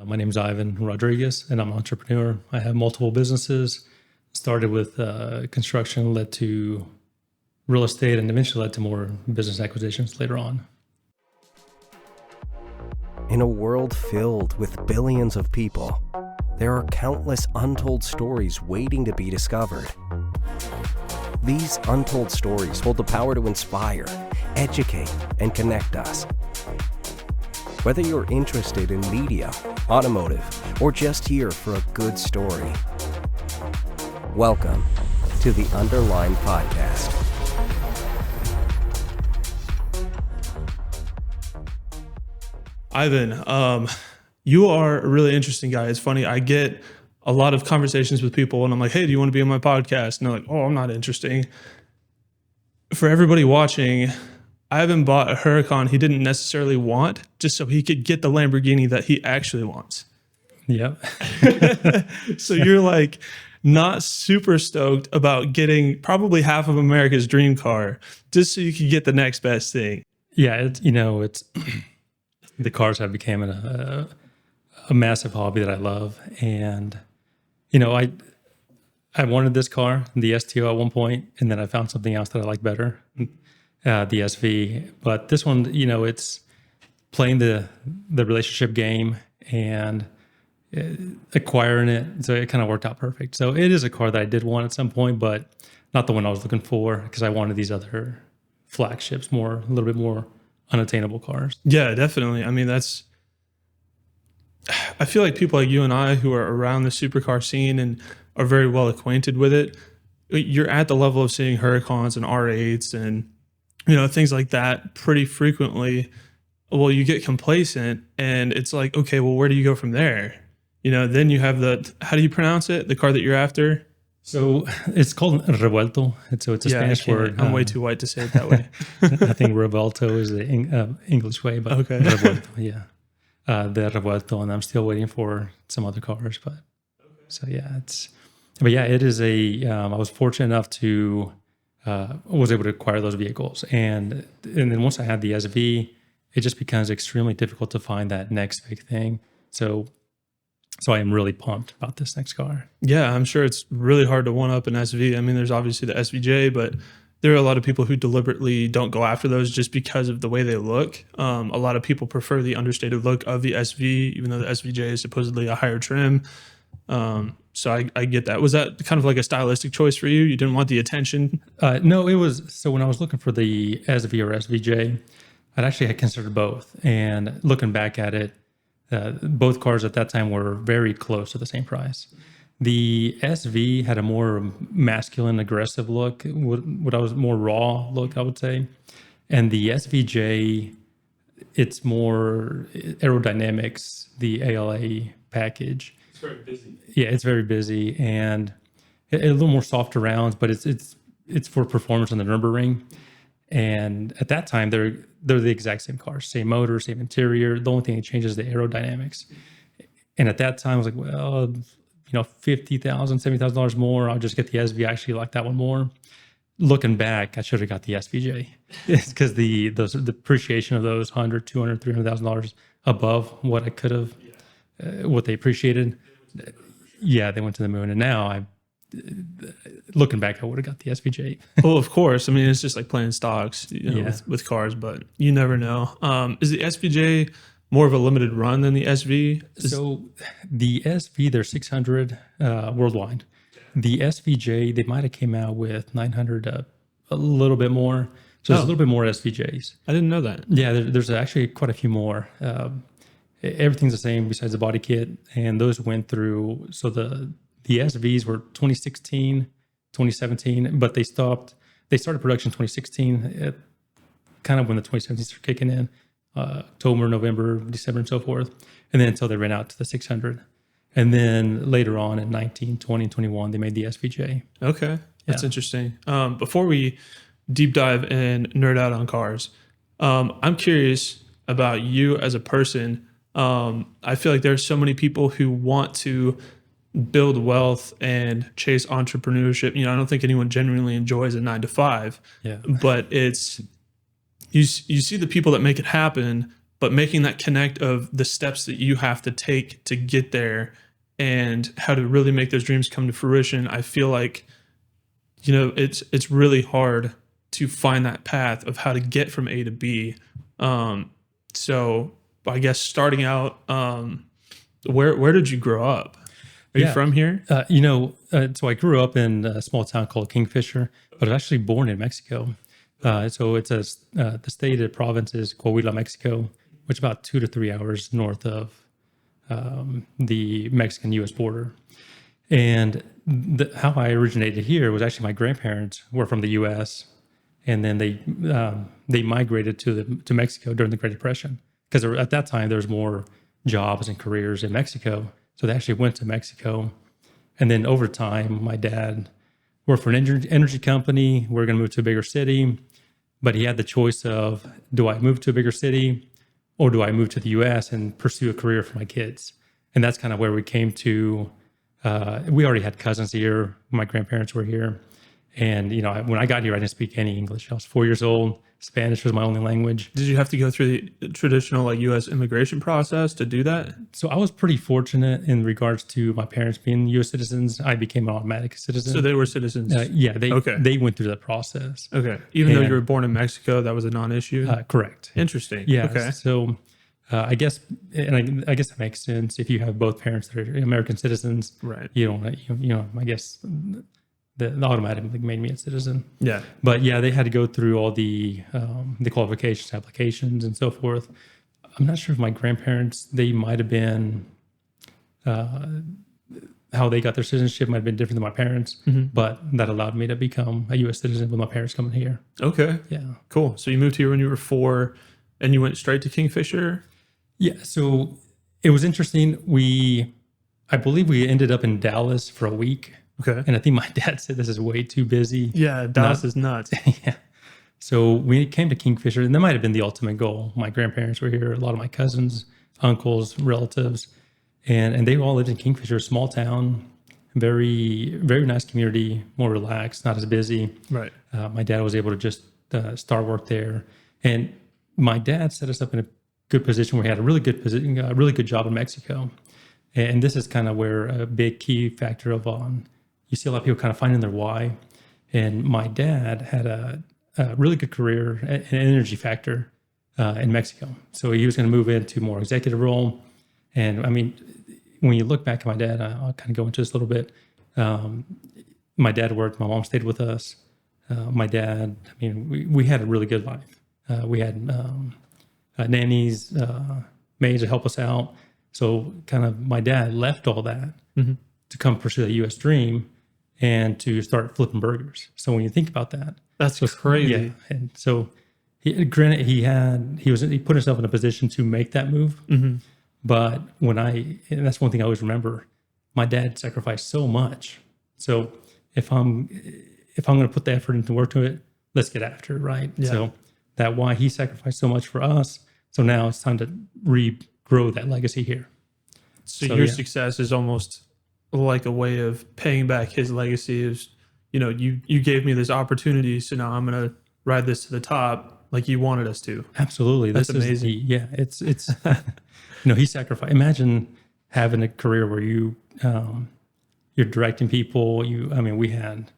My name is Ivan Rodriguez, and I'm an entrepreneur. I have multiple businesses. Started with construction, led to real estate, and eventually led to more business acquisitions later on. In a world filled with billions of people, there are countless untold stories waiting to be discovered. These untold stories hold the power to inspire, educate, and connect us. Whether you're interested in media, automotive, or just here for a good story, welcome to the Underline podcast. Ivan, you are a really interesting guy. It's funny, I get a lot of conversations with people and I'm like, hey, do you want to be on my podcast? And they're like, oh, I'm not interesting. For everybody watching, Ivan bought a Huracan he didn't necessarily want just so he could get the Lamborghini that he actually wants. Yep. So you're like not super stoked about getting probably half of America's dream car just so you could get the next best thing. Yeah, it's the cars have become a massive hobby that I love. And, I wanted this car, the STO at one point, and then I found something else that I like better, the SV. But this one, it's playing the relationship game and acquiring it. So it kind of worked out perfect. So it is a car that I did want at some point, but not the one I was looking for because I wanted these other flagships, a little bit more unattainable cars. Yeah, definitely. I mean, I feel like people like you and I who are around the supercar scene and are very well acquainted with it, you're at the level of seeing Huracans and R8s and, things like that pretty frequently. Well, you get complacent and it's like, okay, well, where do you go from there? Then you have how do you pronounce it? The car that you're after? So it's called revuelto. So it's a Spanish word. I'm way too white to say it that way. I think revuelto is the English way, but okay. Revuelto, yeah. The revuelto, and I'm still waiting for some other cars, but okay. So yeah, it is I was fortunate enough to was able to acquire those vehicles, and then once I had the SV, it just becomes extremely difficult to find that next big thing. So I am really pumped about this next car. Yeah, I'm sure it's really hard to one up an SV. I mean, there's obviously the SVJ, but there are a lot of people who deliberately don't go after those just because of the way they look. A lot of people prefer the understated look of the SV, even though the SVJ is supposedly a higher trim. So I get that. Was that kind of like a stylistic choice for you? You didn't want the attention? No, it was. So when I was looking for the SV or SVJ, I actually had considered both. And looking back at it, both cars at that time were very close to the same price. The SV had a more masculine, aggressive look, what I was more raw look, I would say. And the SVJ, it's more aerodynamics, the ALA package. It's very busy. Yeah, it's very busy and a little more softer rounds, but it's for performance on the Nürburgring. And at that time, they're the exact same cars, same motor, same interior. The only thing that changes is the aerodynamics. And at that time, I was like, well, $50,000, $70,000 more. I'll just get the SV. I actually like that one more. Looking back, I should have got the SVJ. It's because the appreciation of those $100,000, $200,000, $300,000 above what I could have, what they appreciated. Yeah, they went to the moon. And now looking back, I would have got the SVJ. Well, of course. I mean, it's just like playing stocks, with cars, but you never know. Is the SVJ more of a limited run than the SV? So the SV, they're 600 worldwide. The SVJ, they might have came out with 900, a little bit more. So there's a little bit more SVJs. I didn't know that. Yeah, there's actually quite a few more. Everything's the same besides the body kit. And those went through, so the SVs were 2016, 2017, but they started production 2016, kind of when the 2017s started kicking in. October, November, December, and so forth. And then until they ran out to the 600. And then later on in 19, 20, 21, they made the SVJ. Okay. That's interesting. Before we deep dive and nerd out on cars, I'm curious about you as a person. I feel like there's so many people who want to build wealth and chase entrepreneurship. I don't think anyone genuinely enjoys a 9 to 5, Yeah. but it's, you see the people that make it happen but making that connect of the steps that you have to take to get there and how to really make those dreams come to fruition, I feel like, it's really hard to find that path of how to get from A to B. So I guess starting out, where did you grow up? Are you from here? So I grew up in a small town called Kingfisher, but I was actually born in Mexico. So it's the state of the province is Coahuila, Mexico, which is about 2 to 3 hours north of the Mexican-U.S. border. And how I originated here was actually my grandparents were from the U.S. and then they migrated to Mexico during the Great Depression because at that time there was more jobs and careers in Mexico. So they actually went to Mexico, and then over time, my dad worked for an energy company. We're going to move to a bigger city, but he had the choice of, do I move to a bigger city or do I move to the U.S. and pursue a career for my kids? And that's kind of where we came to. We already had cousins here. My grandparents were here. And, when I got here, I didn't speak any English. I was 4 years old. Spanish was my only language. Did you have to go through the traditional U.S. immigration process to do that? So I was pretty fortunate in regards to my parents being U.S. citizens. I became an automatic citizen. So they were citizens? They went through that process. Okay. Even though you were born in Mexico, that was a non-issue? Correct. Interesting. Yeah. Okay. So I guess that makes sense if you have both parents that are American citizens. Right. I guess the automatically made me a citizen. Yeah. But yeah, they had to go through all the qualifications, applications, and so forth. I'm not sure if my grandparents, they might have been, how they got their citizenship might have been different than my parents, but that allowed me to become a U.S. citizen with my parents coming here. Okay. Yeah. Cool. So you moved here when you were 4 and you went straight to Kingfisher? Yeah. So it was interesting. I believe we ended up in Dallas for a week. Okay. And I think my dad said this is way too busy. Yeah, Dallas is nuts. Yeah. So we came to Kingfisher, and that might have been the ultimate goal. My grandparents were here, a lot of my cousins, uncles, relatives, and they all lived in Kingfisher, a small town, very, very nice community, more relaxed, not as busy. Right. My dad was able to just start work there. And my dad set us up in a good position where he had a really good position, a really good job in Mexico. And this is kind of where a big key factor of you see a lot of people kind of finding their why. And my dad had a really good career, an energy factor in Mexico. So he was going to move into more executive role. And I mean, when you look back at my dad, I'll kind of go into this a little bit. My dad worked, my mom stayed with us. My dad, I mean, we had a really good life. We had nannies, maids to help us out. So kind of my dad left all that to come pursue the U.S. dream and to start flipping burgers. So when you think about that, that's crazy. Yeah, and so he put himself in a position to make that move. But and that's one thing I always remember, my dad sacrificed so much. So if I'm going to put the effort into work to it, let's get after it, right? Yeah. So that why he sacrificed so much for us. So now it's time to regrow that legacy here. So your success is almost like a way of paying back his legacy. Is you gave me this opportunity, so now I'm going to ride this to the top like you wanted us to. Absolutely. That's amazing. It's he sacrificed. Imagine having a career where you're directing people. We had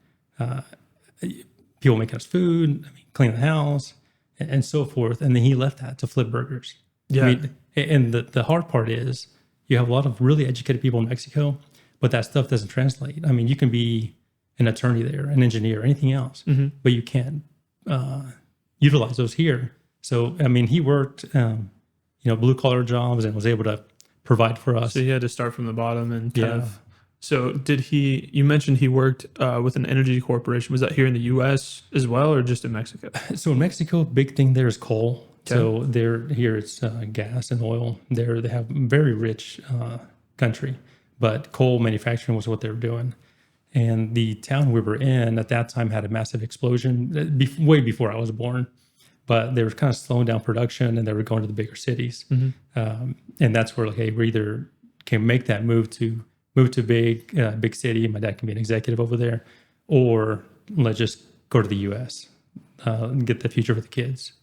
people making us food, cleaning the house, and so forth. And then he left that to flip burgers. Yeah. And the hard part is you have a lot of really educated people in Mexico, but that stuff doesn't translate. You can be an attorney there, an engineer, anything else, but you can't utilize those here. So, he worked, blue collar jobs and was able to provide for us. So he had to start from the bottom and kind of. So you mentioned he worked with an energy corporation. Was that here in the U.S. as well, or just in Mexico? So in Mexico, big thing there is coal. Okay. So here it's gas and oil. They have very rich country, but coal manufacturing was what they were doing. And the town we were in at that time had a massive explosion way before I was born, but they were kind of slowing down production and they were going to the bigger cities. And that's where we either can make that move to big city. My dad can be an executive over there, or let's just go to the U.S. And get the future for the kids.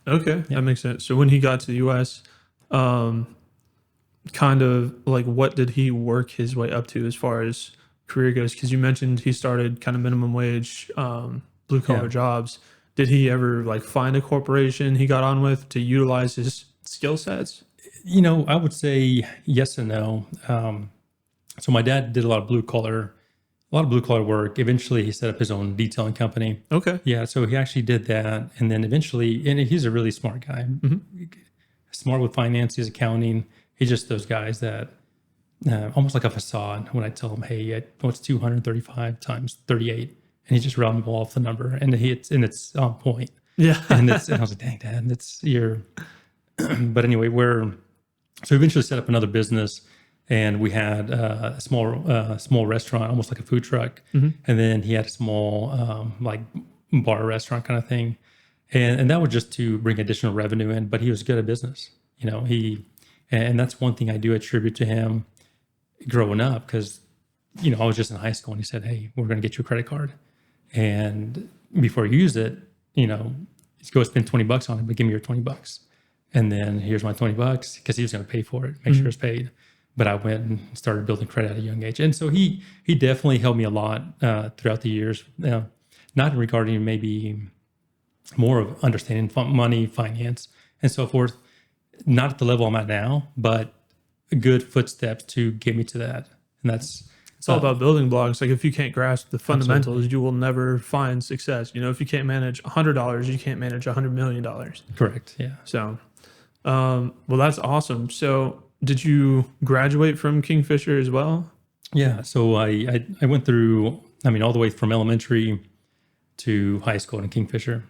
Okay, that makes sense. So when he got to the U.S., kind of like what did he work his way up to as far as career goes? Because you mentioned he started kind of minimum wage, blue collar Yeah. jobs. Did he ever like find a corporation he got on with to utilize his skill sets? I would say yes and no. So my dad did a lot of blue collar work. Eventually, he set up his own detailing company. Okay. Yeah, so he actually did that, and then eventually, and he's a really smart guy, smart with finances, accounting. He's just those guys that almost like a facade. When I tell him, "Hey, what's 235 times 38?" and he just rounded off the number, and it's on point. Yeah. And I was like, "Dang, Dad, that's your." But anyway, so we eventually set up another business, and we had a small restaurant, almost like a food truck, and then he had a small like bar restaurant kind of thing, and that was just to bring additional revenue in. But he was good at business, and that's one thing I do attribute to him growing up, because I was just in high school, and he said, "Hey, we're going to get you a credit card, and before you use it, just go spend $20 on it, but give me your $20." And then here's my $20 because he was going to pay for it, make sure it's paid. But I went and started building credit at a young age. And so he definitely helped me a lot throughout the years, not regarding maybe more of understanding money, finance, and so forth. Not at the level I'm at now, but good footsteps to get me to that. And that's It's all about building blocks. Like if you can't grasp the fundamentals, Absolutely. you will never find success. If you can't manage $100, you can't manage $100 million. correct. Yeah. So, well, that's awesome. So did you graduate from Kingfisher as well? Yeah. So I went through, all the way from elementary to high school in Kingfisher.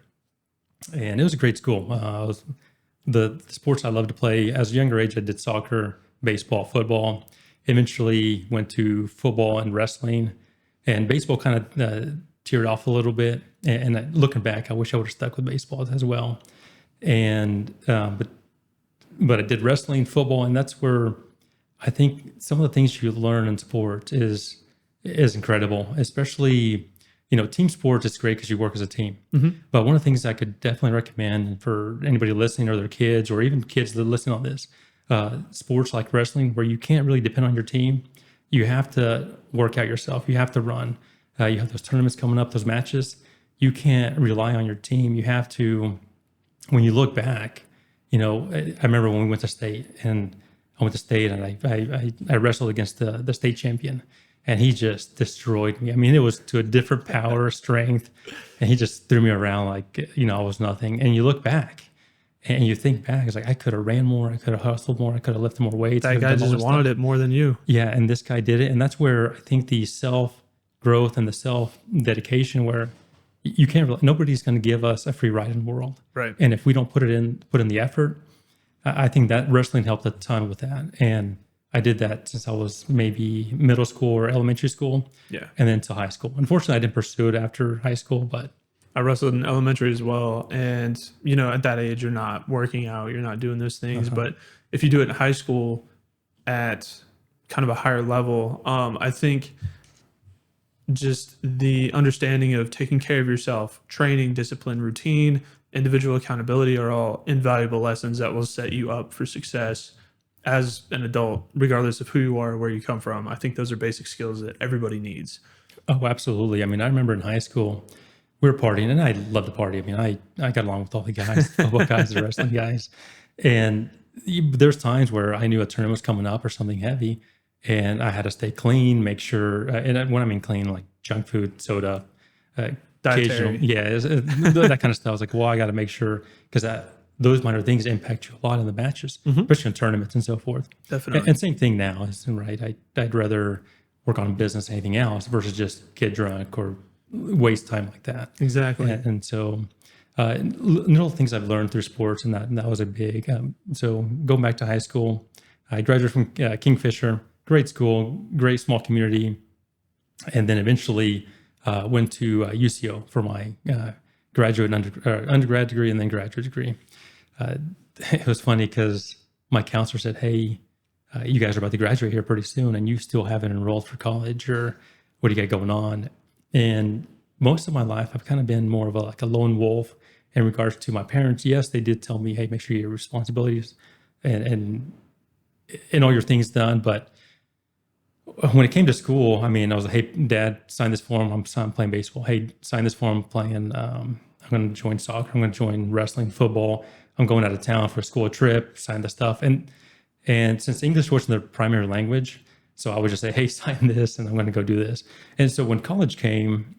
And it was a great school. The sports I loved to play as a younger age, I did soccer, baseball, football. Eventually went to football and wrestling, and baseball kind of teared off a little bit. And looking back, I wish I would have stuck with baseball as well. And but I did wrestling, football, and that's where I think some of the things you learn in sports is incredible. Especially, team sports. It's great because you work as a team. But one of the things I could definitely recommend for anybody listening, or their kids, or even kids that are listening on this. Sports like wrestling, where you can't really depend on your team, you have to work out yourself. You have to run. You have those tournaments coming up, those matches. You can't rely on your team. You have to. When you look back, I remember when we went to state, and I went to state, and I wrestled against the state champion, and he just destroyed me. It was to a different power, strength, and he just threw me around like I was nothing. And you look back. And you think back, it's like, I could have ran more, I could have hustled more, I could have lifted more weights. That guy just wanted it more than you. Yeah, and this guy did it. And that's where I think the self-growth and the self-dedication, where you can't really, nobody's going to give us a free ride in the world. Right. And if we don't put in the effort, I think that wrestling helped a ton with that. And I did that since I was maybe middle school or elementary school. Yeah. And then to high school. Unfortunately, I didn't pursue it after high school, but I wrestled in elementary as well. And, at that age, you're not working out, you're not doing those things. But if you do it in high school at kind of a higher level, I think just the understanding of taking care of yourself, training, discipline, routine, individual accountability are all invaluable lessons that will set you up for success as an adult, regardless of who you are or where you come from. I think those are basic skills that everybody needs. Oh, absolutely. I remember in high school, we were partying, and I love to party. I got along with all the guys, football guys, the wrestling guys. And there's times where I knew a tournament was coming up or something heavy, and I had to stay clean, make sure, and when I mean clean, like junk food, soda, occasional, that kind of stuff. I was like, well, I got to make sure, because those minor things impact you a lot in the matches, especially in tournaments and so forth. Definitely. And same thing now, right? I'd rather work on business than anything else versus just get drunk or waste time like that. Exactly. And so little things I've learned through sports, and that was a big. So going back to high school, I graduated from Kingfisher, great school, great small community, and then eventually went to UCO for my graduate undergrad degree and then graduate degree. It was funny because my counselor said, "Hey, you guys are about to graduate here pretty soon, and you still haven't enrolled for college, or what do you got going on?" And most of my life, I've kind of been more of a lone wolf in regards to my parents, yes, they did tell me, hey, make sure you get your responsibilities and all your things done. But when it came to school, I mean, I was like, hey, Dad, sign this form. I'm playing baseball. Hey, sign this form. I'm playing. I'm going to join soccer. I'm going to join wrestling, football. I'm going out of town for a school trip. Sign the stuff. And since English wasn't their primary language, so I would just say, hey, sign this, and I'm going to go do this. And so when college came,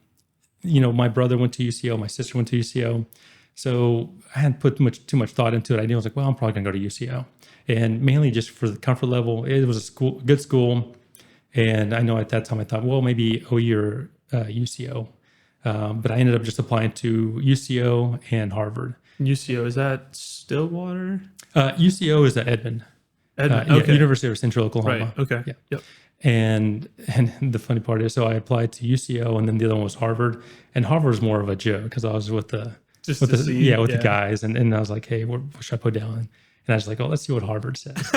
my brother went to UCO, my sister went to UCO. So I hadn't put too much thought into it. I was like, well, I'm probably going to go to UCO. And mainly just for the comfort level, it was a good school. And I know at that time I thought, well, maybe OE or UCO. But I ended up just applying to UCO and Harvard. UCO, is that Stillwater? UCO is at Edmond. Edmond, Yeah, okay. University of Central Oklahoma. Right, okay. Yeah. Yep. And the funny part is, so I applied to UCO, and then the other one was Harvard. And Harvard was more of a joke because I was with the guys, and I was like, hey, what should I put down? And I was like, oh, let's see what Harvard says.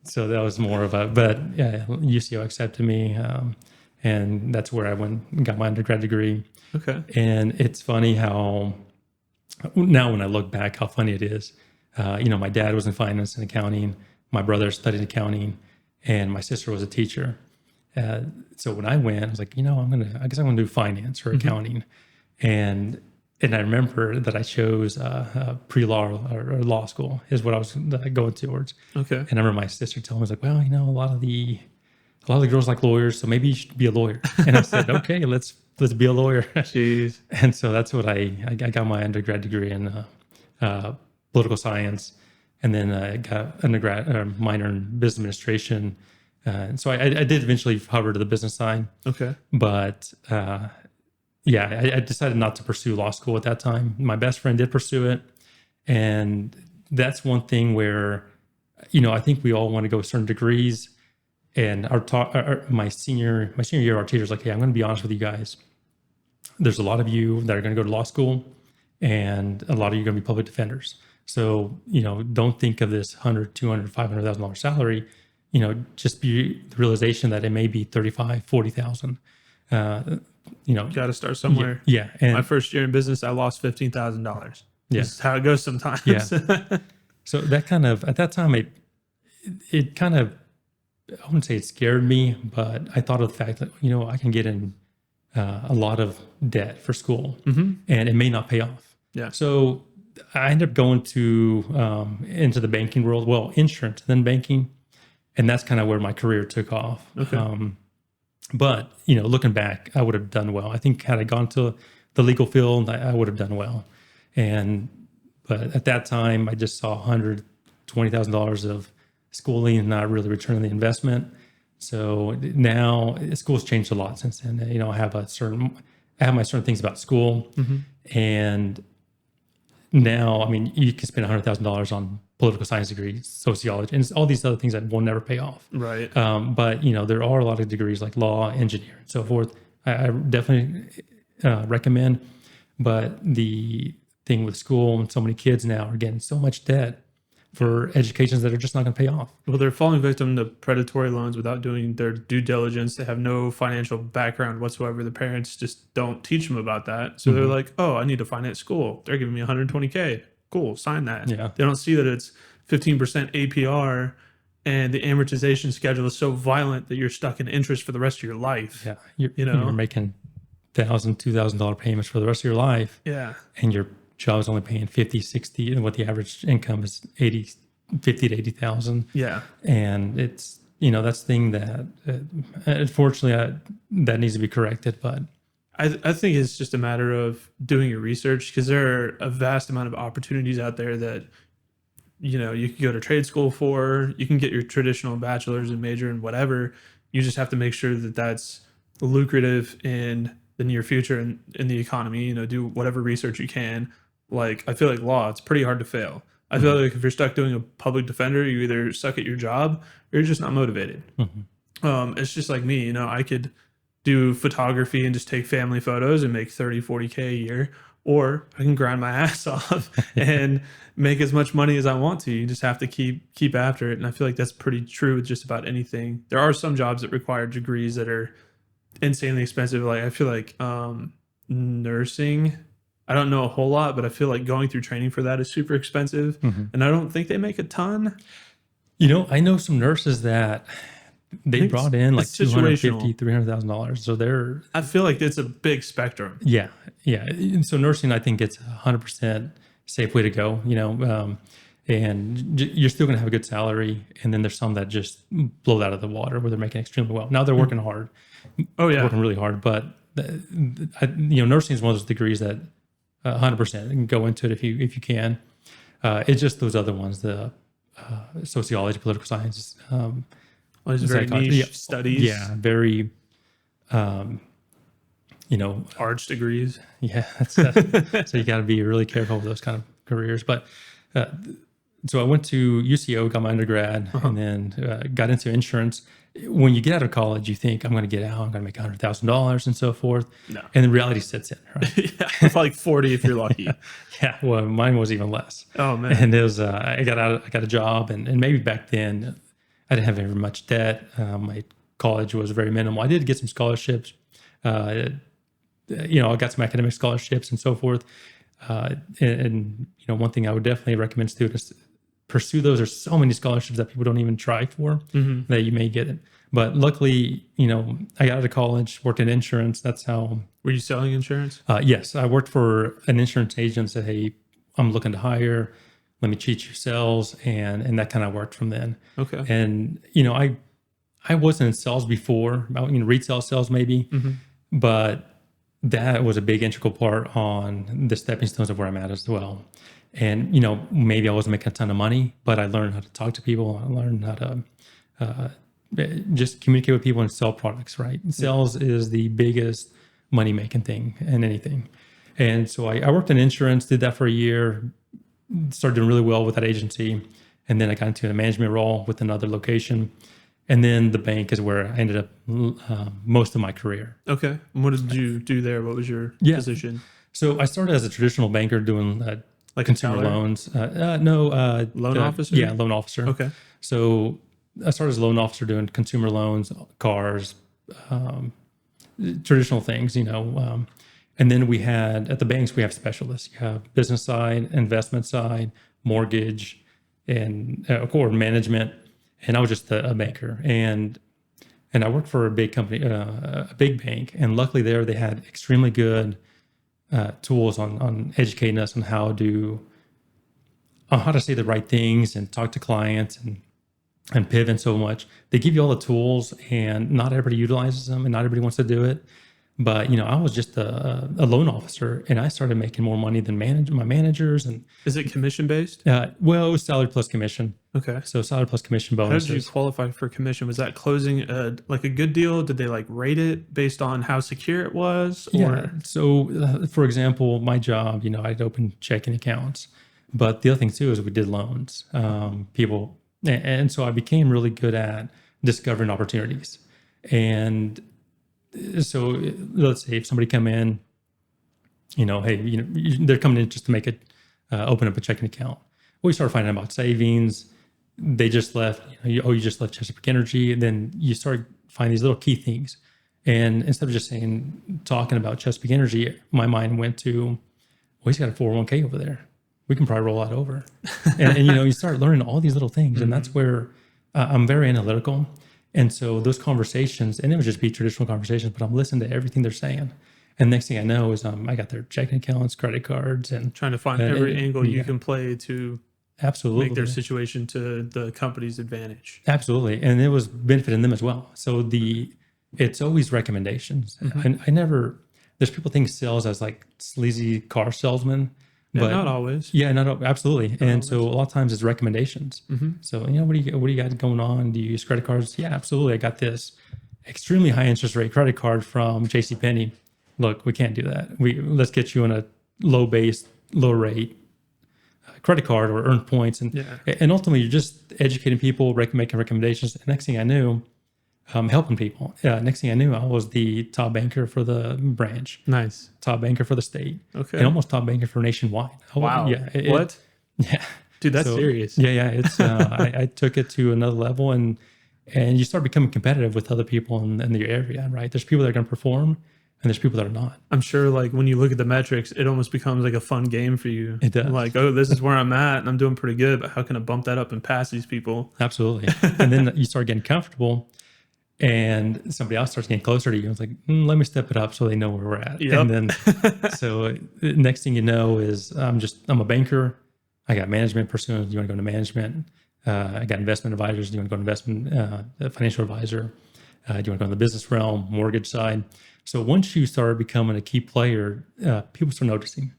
So that was more of but yeah, UCO accepted me, and that's where I went and got my undergrad degree. Okay. And it's funny how now when I look back, how funny it is. My dad was in finance and accounting. My brother studied accounting, and my sister was a teacher. So when I went, I was like, I guess I'm gonna do finance or accounting. And I remember that I chose pre-law or law school is what I was going towards. Okay. And I remember my sister telling me, I was like, well, a lot of the girls like lawyers, so maybe you should be a lawyer. And I said, okay, let's be a lawyer. Jeez. And so that's what I got my undergrad degree in political science, and then I got minor in business administration. And so I did eventually hover to the business side. Okay. But I decided not to pursue law school at that time. My best friend did pursue it. And that's one thing where, I think we all want to go certain degrees. And my senior year, our teacher's like, hey, I'm going to be honest with you guys. There's a lot of you that are going to go to law school, and a lot of you are going to be public defenders. So, don't think of this $100,000, $200,000, $500,000 salary. Just be the realization that it may be $35,000, $40,000. Got to start somewhere. Yeah. And my first year in business, I lost $15,000. Yeah. This is how it goes sometimes. Yeah. So that kind of, at that time, it kind of, I wouldn't say it scared me, but I thought of the fact that, I can get in a lot of debt for school, and it may not pay off. Yeah. So I ended up going into the banking world, well, insurance, then banking. And that's kind of where my career took off. Okay. But, looking back, I would have done well. I think had I gone to the legal field, I would have done well. But at that time, I just saw $120,000 of schooling and not really returning the investment. So now school's changed a lot since then. I have my certain things about school, and now, you can spend $100,000 on political science degrees, sociology, and all these other things that will never pay off. Right. But there are a lot of degrees like law, engineer, and so forth. I definitely recommend. But the thing with school and so many kids now are getting so much debt for educations that are just not going to pay off. Well, they're falling victim to predatory loans without doing their due diligence. They have no financial background whatsoever. The parents just don't teach them about that. So they're like, oh, I need to finance school. They're giving me $120K. Cool, sign that. Yeah. They don't see that it's 15% APR, and the amortization schedule is so violent that you're stuck in interest for the rest of your life. Yeah. You're making $1,000, $2,000 payments for the rest of your life. Yeah. And your job's only paying 50, 60, and what the average income is 50 to 80,000. Yeah. And it's, that's the thing that unfortunately that needs to be corrected. But I think it's just a matter of doing your research, because there are a vast amount of opportunities out there that, you can go to trade school for. You can get your traditional bachelor's and major and whatever. You just have to make sure that that's lucrative in the near future and in the economy. Do whatever research you can. Like, I feel like law, it's pretty hard to fail. I feel like if you're stuck doing a public defender, you either suck at your job or you're just not motivated. It's just like me, I could do photography and just take family photos and make 30, 40K a year, or I can grind my ass off and make as much money as I want to. You just have to keep after it. And I feel like that's pretty true with just about anything. There are some jobs that require degrees that are insanely expensive. Like, I feel like nursing, I don't know a whole lot, but I feel like going through training for that is super expensive. And I don't think they make a ton. I know some nurses that they brought in like $250,000, $300,000. So I feel like it's a big spectrum. yeah. And so nursing, I think it's 100% safe way to go, and you're still going to have a good salary. And then there's some that just blow that out of the water where they're making extremely well. Now they're working hard. Oh yeah. Working really hard. But, nursing is one of those degrees that 100% can go into it if you can. It's just those other ones, the sociology, political science, It's very niche studies. Yeah, very, arts degrees. Yeah, so you got to be really careful with those kind of careers. But so I went to UCO, got my undergrad, and then got into insurance. When you get out of college, you think, I'm going to get out, I'm going to make $100,000 and so forth. No. And then reality sets in, right? Yeah, like 40 if you're lucky. Yeah, well, mine was even less. Oh man. And it was, I got a job, and maybe back then I didn't have very much debt. My college was very minimal. I did get some scholarships. I got some academic scholarships and so forth. And one thing I would definitely recommend students pursue those. There's so many scholarships that people don't even try for that you may get it. But luckily, I got out of college, worked in insurance. That's how. Were you selling insurance? Yes, I worked for an insurance agent. Said, hey, I'm looking to hire. Let me teach you sales, and that kind of worked from then. Okay. And I wasn't in sales before. Retail sales maybe, but that was a big integral part on the stepping stones of where I'm at as well. And maybe I wasn't making a ton of money, but I learned how to talk to people. I learned how to just communicate with people and sell products. Right, sales is the biggest money making thing in anything. And so I worked in insurance, did that for a year, started doing really well with that agency, and then I got into a management role with another location. And then the bank is where I ended up most of my career. Okay. And what did you do there? What was your position? So I started as a traditional banker doing Like consumer a teller? loans. Loan officer? Yeah, loan officer. Okay. So I started as a loan officer doing consumer loans, cars, traditional things, and then we had, at the banks, we have specialists. You have business side, investment side, mortgage, and core management. And I was just a banker. And I worked for a big company, a big bank. And luckily there, they had extremely good tools on educating us on how to say the right things and talk to clients and pivot so much. They give you all the tools, and not everybody utilizes them, and not everybody wants to do it. But I was just a loan officer, and I started making more money than my managers. And Is it commission based? well, it was salary plus commission. Okay. So salary plus commission How bonuses. did you qualify for commission? Was that closing a good deal? Did they rate it based on how secure it was? Or Yeah. So, for example, my job, I'd open checking accounts, but the other thing too is we did loans. And so I became really good at discovering opportunities. And so, let's say if somebody come in, hey, they're coming in just to make it open up a checking account. Well, we started finding out about savings. They just left. You just left Chesapeake Energy, and then you start finding these little key things. And instead of just talking about Chesapeake Energy, my mind went to, well, he's got a 401k over there. We can probably roll that over. and you start learning all these little things. And that's where I'm very analytical. And so those conversations, and it would just be traditional conversations, but I'm listening to everything they're saying. And next thing I know is I got their checking accounts, credit cards, and trying to find every angle you can play to absolutely make their situation to the company's advantage. Absolutely. And it was benefiting them as well. So it's always recommendations. There's people think sales as like sleazy car salesman. Yeah, But not always. Yeah, absolutely. And so a lot of times it's recommendations. So, what do you got going on? Do you use credit cards? Yeah, absolutely. I got this extremely high interest rate credit card from JCPenney. Look, we can't do that. Let's get you on a low rate credit card or earn points. And ultimately you're just educating people, making recommendations. And next thing I knew, helping people. Next thing I knew, I was the top banker for the branch. Nice. Top banker for the state. Okay. And almost top banker for nationwide. Wow. Yeah. What? Yeah. Dude, that's serious. Yeah. It's I took it to another level, and you start becoming competitive with other people in the area, right? There's people that are going to perform, and there's people that are not. I'm sure like when you look at the metrics, it almost becomes like a fun game for you. It does. Like, oh, this is where I'm at and I'm doing pretty good, but how can I bump that up and pass these people? Absolutely. And then you start getting comfortable and somebody else starts getting closer to you. It's like, let me step it up so they know where we're at. Yep. And then, so next thing you know is I'm a banker. I got management personas. You want to go into management? I got investment advisors. Do you want to go to investment, financial advisor? Do you want to go in the business realm, mortgage side? So once you start becoming a key player, people start noticing.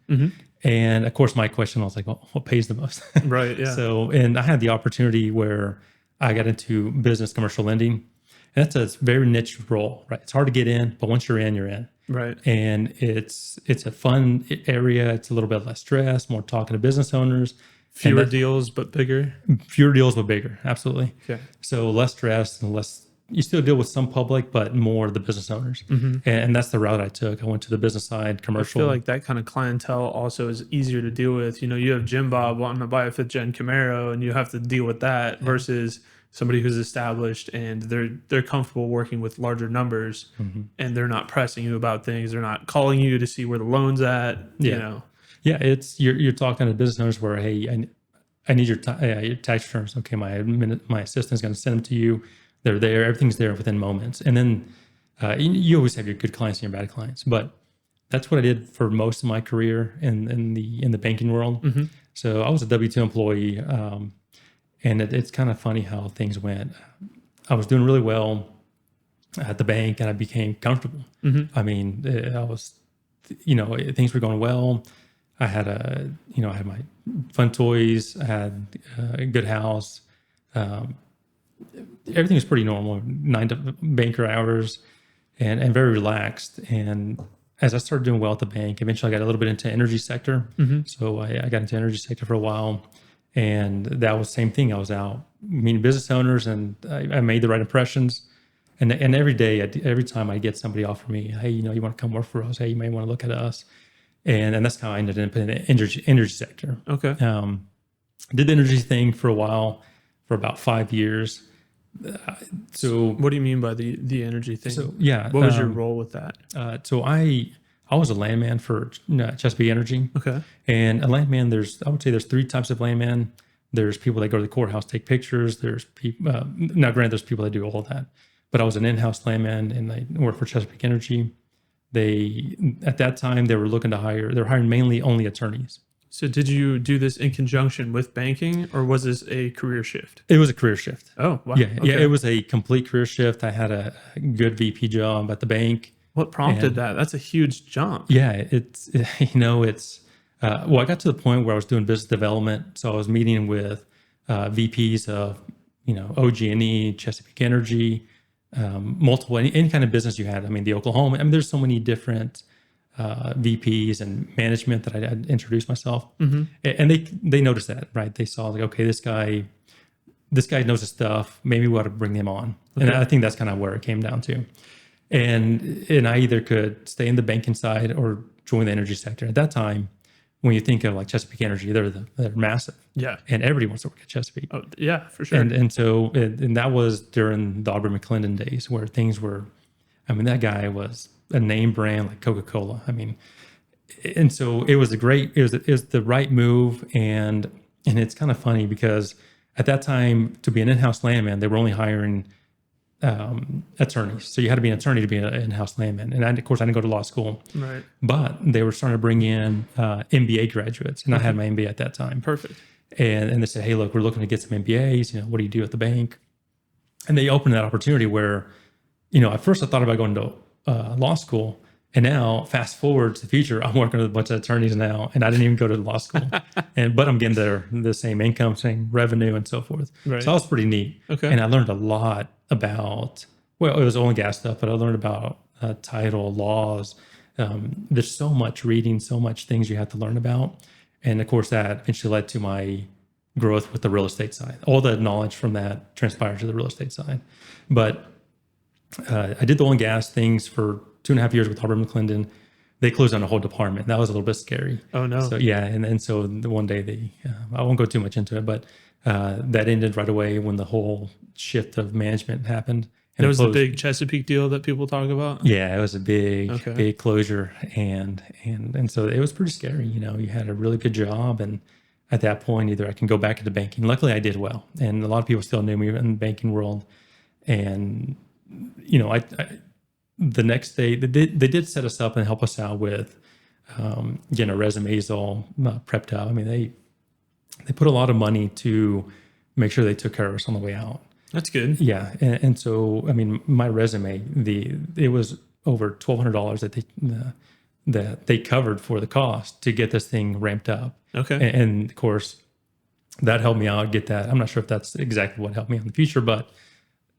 And of course, my question was like, well, what pays the most? Right. Yeah. So, and I had the opportunity where I got into business commercial lending. And that's a very niche role, right? It's hard to get in, but once you're in, you're in. Right. And it's a fun area. It's a little bit less stress, more talking to business owners. Fewer deals, but bigger. Fewer deals, but bigger. Absolutely. Okay. So less stress and less, you still deal with some public, but more the business owners. And that's the route I took. I went to the business side, commercial. I feel like that kind of clientele also is easier to deal with. You know, you have Jim Bob wanting to buy a 5th gen Camaro and you have to deal with that versus somebody who's established and they're comfortable working with larger numbers and they're not pressing you about things. They're not calling you to see where the loan's at, you know. Yeah, it's you're talking to business owners where, hey, I need your tax returns. Okay, my assistant's going to send them to you. They're there. Everything's there within moments. And then you always have your good clients and your bad clients. But that's what I did for most of my career in the banking world. So I was a W-2 employee, and it's kind of funny how things went. I was doing really well at the bank, and I became comfortable. I mean, I was, things were going well. I had I had my fun toys. I had a good house. Everything was pretty normal, 9 to banker hours, and very relaxed. And as I started doing well at the bank, eventually I got a little bit into energy sector. So I got into energy sector for a while, and that was the same thing. I was out meeting business owners, and I made the right impressions. And every day, every time I get somebody offer me, hey, you want to come work for us? Hey, you may want to look at us. And that's how I ended up in the energy sector. Okay. Did the energy thing for a while, for about 5 years. So what do you mean by the energy thing? So yeah, what was your role with that? So I was a landman for Chesapeake Energy. Okay. And a landman, I would say there's 3 types of landman. There's people that go to the courthouse, take pictures. There's people, now granted, there's people that do all of that, but I was an in-house landman and I worked for Chesapeake Energy. At that time, they were looking to they're hiring mainly only attorneys. So did you do this in conjunction with banking, or was this a career shift? It was a career shift. Oh, wow. Yeah, okay. yeah, it was a complete career shift. I had a good VP job at the bank. What prompted that? That's a huge jump. Yeah, well, I got to the point where I was doing business development. So I was meeting with VPs of, OG&E, Chesapeake Energy, multiple, any kind of business you had. I mean, the Oklahoma, there's so many different VPs and management that I'd introduced myself. And they noticed that, right? They saw like, okay, this guy knows his stuff. Maybe we ought to bring him on. Okay. And I think that's kind of where it came down to. And I either could stay in the banking side or join the energy sector. At that time, when you think of like Chesapeake Energy, they're massive. Yeah. And everybody wants to work at Chesapeake. Oh, yeah, for sure. And that was during the Aubrey McClendon days where things were, that guy was a name brand like Coca-Cola. And so it was it was the right move. And it's kind of funny because at that time, to be an in-house landman, they were only hiring attorneys. So you had to be an attorney to be an in-house landman. And of course, I didn't go to law school. Right. But they were starting to bring in MBA graduates. And I had my MBA at that time. Perfect. And they said, hey, look, we're looking to get some MBAs. What do you do at the bank? And they opened that opportunity where, at first I thought about going to law school. And now, fast forward to the future, I'm working with a bunch of attorneys now, and I didn't even go to law school. But I'm getting the same income, same revenue, and so forth. Right. So that was pretty neat. Okay. And I learned a lot about, it was oil and gas stuff, but I learned about title, laws. There's so much reading, so much things you have to learn about. And of course, that eventually led to my growth with the real estate side. All the knowledge from that transpired to the real estate side. But I did the oil and gas things for 2.5 years with Aubrey McClendon. They closed down a whole department. That was a little bit scary. Oh, no. So, yeah. And so one day I won't go too much into it, but that ended right away when the whole shift of management happened. And it was the closed. big Chesapeake deal that people talk about? Yeah, it was a big, Okay. big closure, and so it was pretty scary. You had a really good job, and at that point, either I can go back into banking. Luckily, I did well, and a lot of people still knew me in the banking world. And I the next day they did set us up and help us out with getting our resumes all prepped up. I mean, they put a lot of money to make sure they took care of us on the way out. That's good. Yeah, and so I mean, my resume, it was over $1,200 that they covered for the cost to get this thing ramped up. Okay. And of course, that helped me out get that. I'm not sure if that's exactly what helped me in the future, but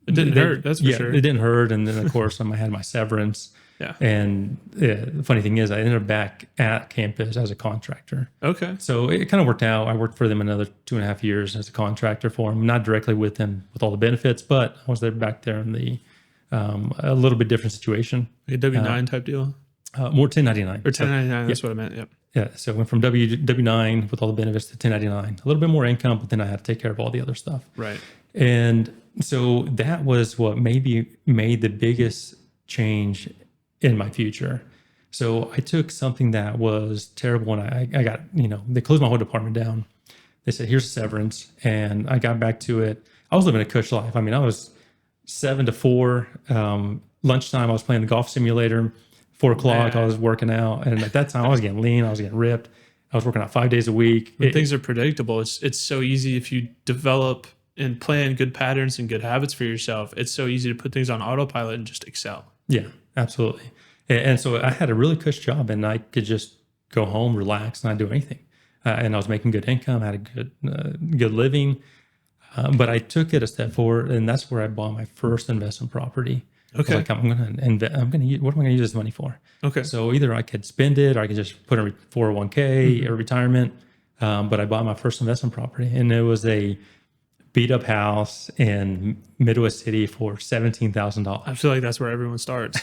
It didn't hurt, that's for sure. It didn't hurt. And then of course, I had my severance. Yeah. And the funny thing is, I ended up back at campus as a contractor. Okay. So it kind of worked out. I worked for them another 2.5 years as a contractor for them, not directly with them with all the benefits, but I was there back there in the a little bit different situation. Like a W-9 type deal? More 1099. Or 1099, that's what I meant. Yep. Yeah. So I went from W9 with all the benefits to 1099. A little bit more income, but then I had to take care of all the other stuff. Right. And so that was what maybe made the biggest change in my future. So I took something that was terrible, and I got, they closed my whole department down. They said, here's a severance. And I got back to it. I was living a cush life. I mean, I was 7 to 4. Lunchtime, I was playing the golf simulator. 4 o'clock, I was working out. And at that time, I was getting lean. I was getting ripped. I was working out 5 days a week. When things are predictable, it's so easy if you develop and plan good patterns and good habits for yourself. It's so easy to put things on autopilot and just excel. Yeah, absolutely. And so I had a really cush job, and I could just go home, relax, not do anything. And I was making good income, had a good living. But I took it a step forward, and that's where I bought my first investment property. Okay. Like, what am I going to use this money for? Okay. So either I could spend it, or I could just put it in 401k or retirement. But I bought my first investment property, and it was a beat up house in Midwest City for $17,000. I feel like that's where everyone starts.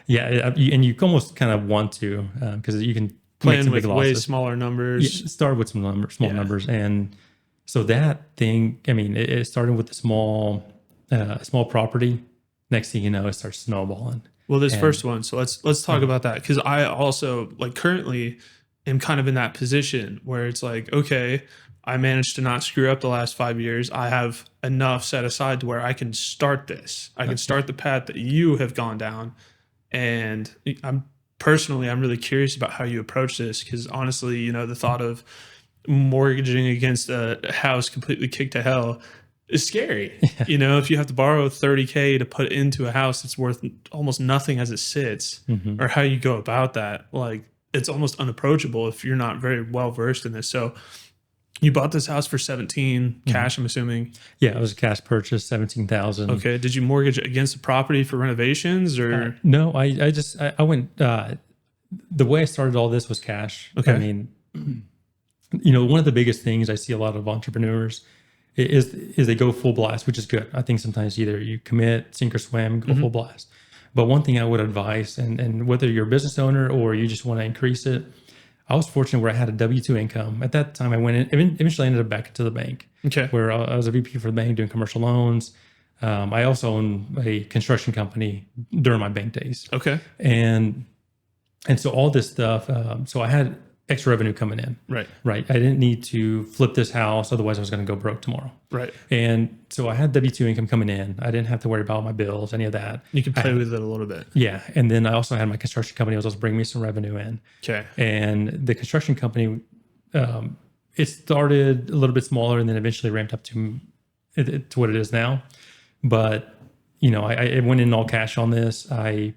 Yeah, and you almost kind of want to, because you can Plan with way smaller numbers. Yeah, start with some small numbers, and so that thing. I mean, it started with a small property. Next thing you know, it starts snowballing. Well, this first one. So let's talk about that, because I also currently am kind of in that position where it's like, okay, I managed to not screw up the last 5 years. I have enough set aside to where I can start this. I can start the path that you have gone down. And I'm really curious about how you approach this, because honestly, the thought of mortgaging against a house completely kicked to hell is scary. Yeah. If you have to borrow $30K to put into a house that's worth almost nothing as it sits, or how you go about that, it's almost unapproachable if you're not very well versed in this. So you bought this house for 17 cash, I'm assuming. Yeah, it was a cash purchase, 17,000. Okay. Did you mortgage against the property for renovations, or? No, I went. The way I started all this was cash. Okay. I mean, one of the biggest things I see a lot of entrepreneurs is they go full blast, which is good. I think sometimes either you commit, sink or swim, go full blast. But one thing I would advise, and whether you're a business owner or you just want to increase it, I was fortunate where I had a W-2 income. At that time, I went in, eventually ended up back into the bank, where I was a VP for the bank doing commercial loans. I also owned a construction company during my bank days. Okay. And so all this stuff, so I had extra revenue coming in. Right. I didn't need to flip this house. Otherwise, I was going to go broke tomorrow. Right. And so I had W-2 income coming in. I didn't have to worry about my bills, any of that. You could play with it a little bit. Yeah. And then I also had my construction company. It was also bringing me some revenue in. Okay. And the construction company, it started a little bit smaller and then eventually ramped up to what it is now. But, I went in all cash on this. I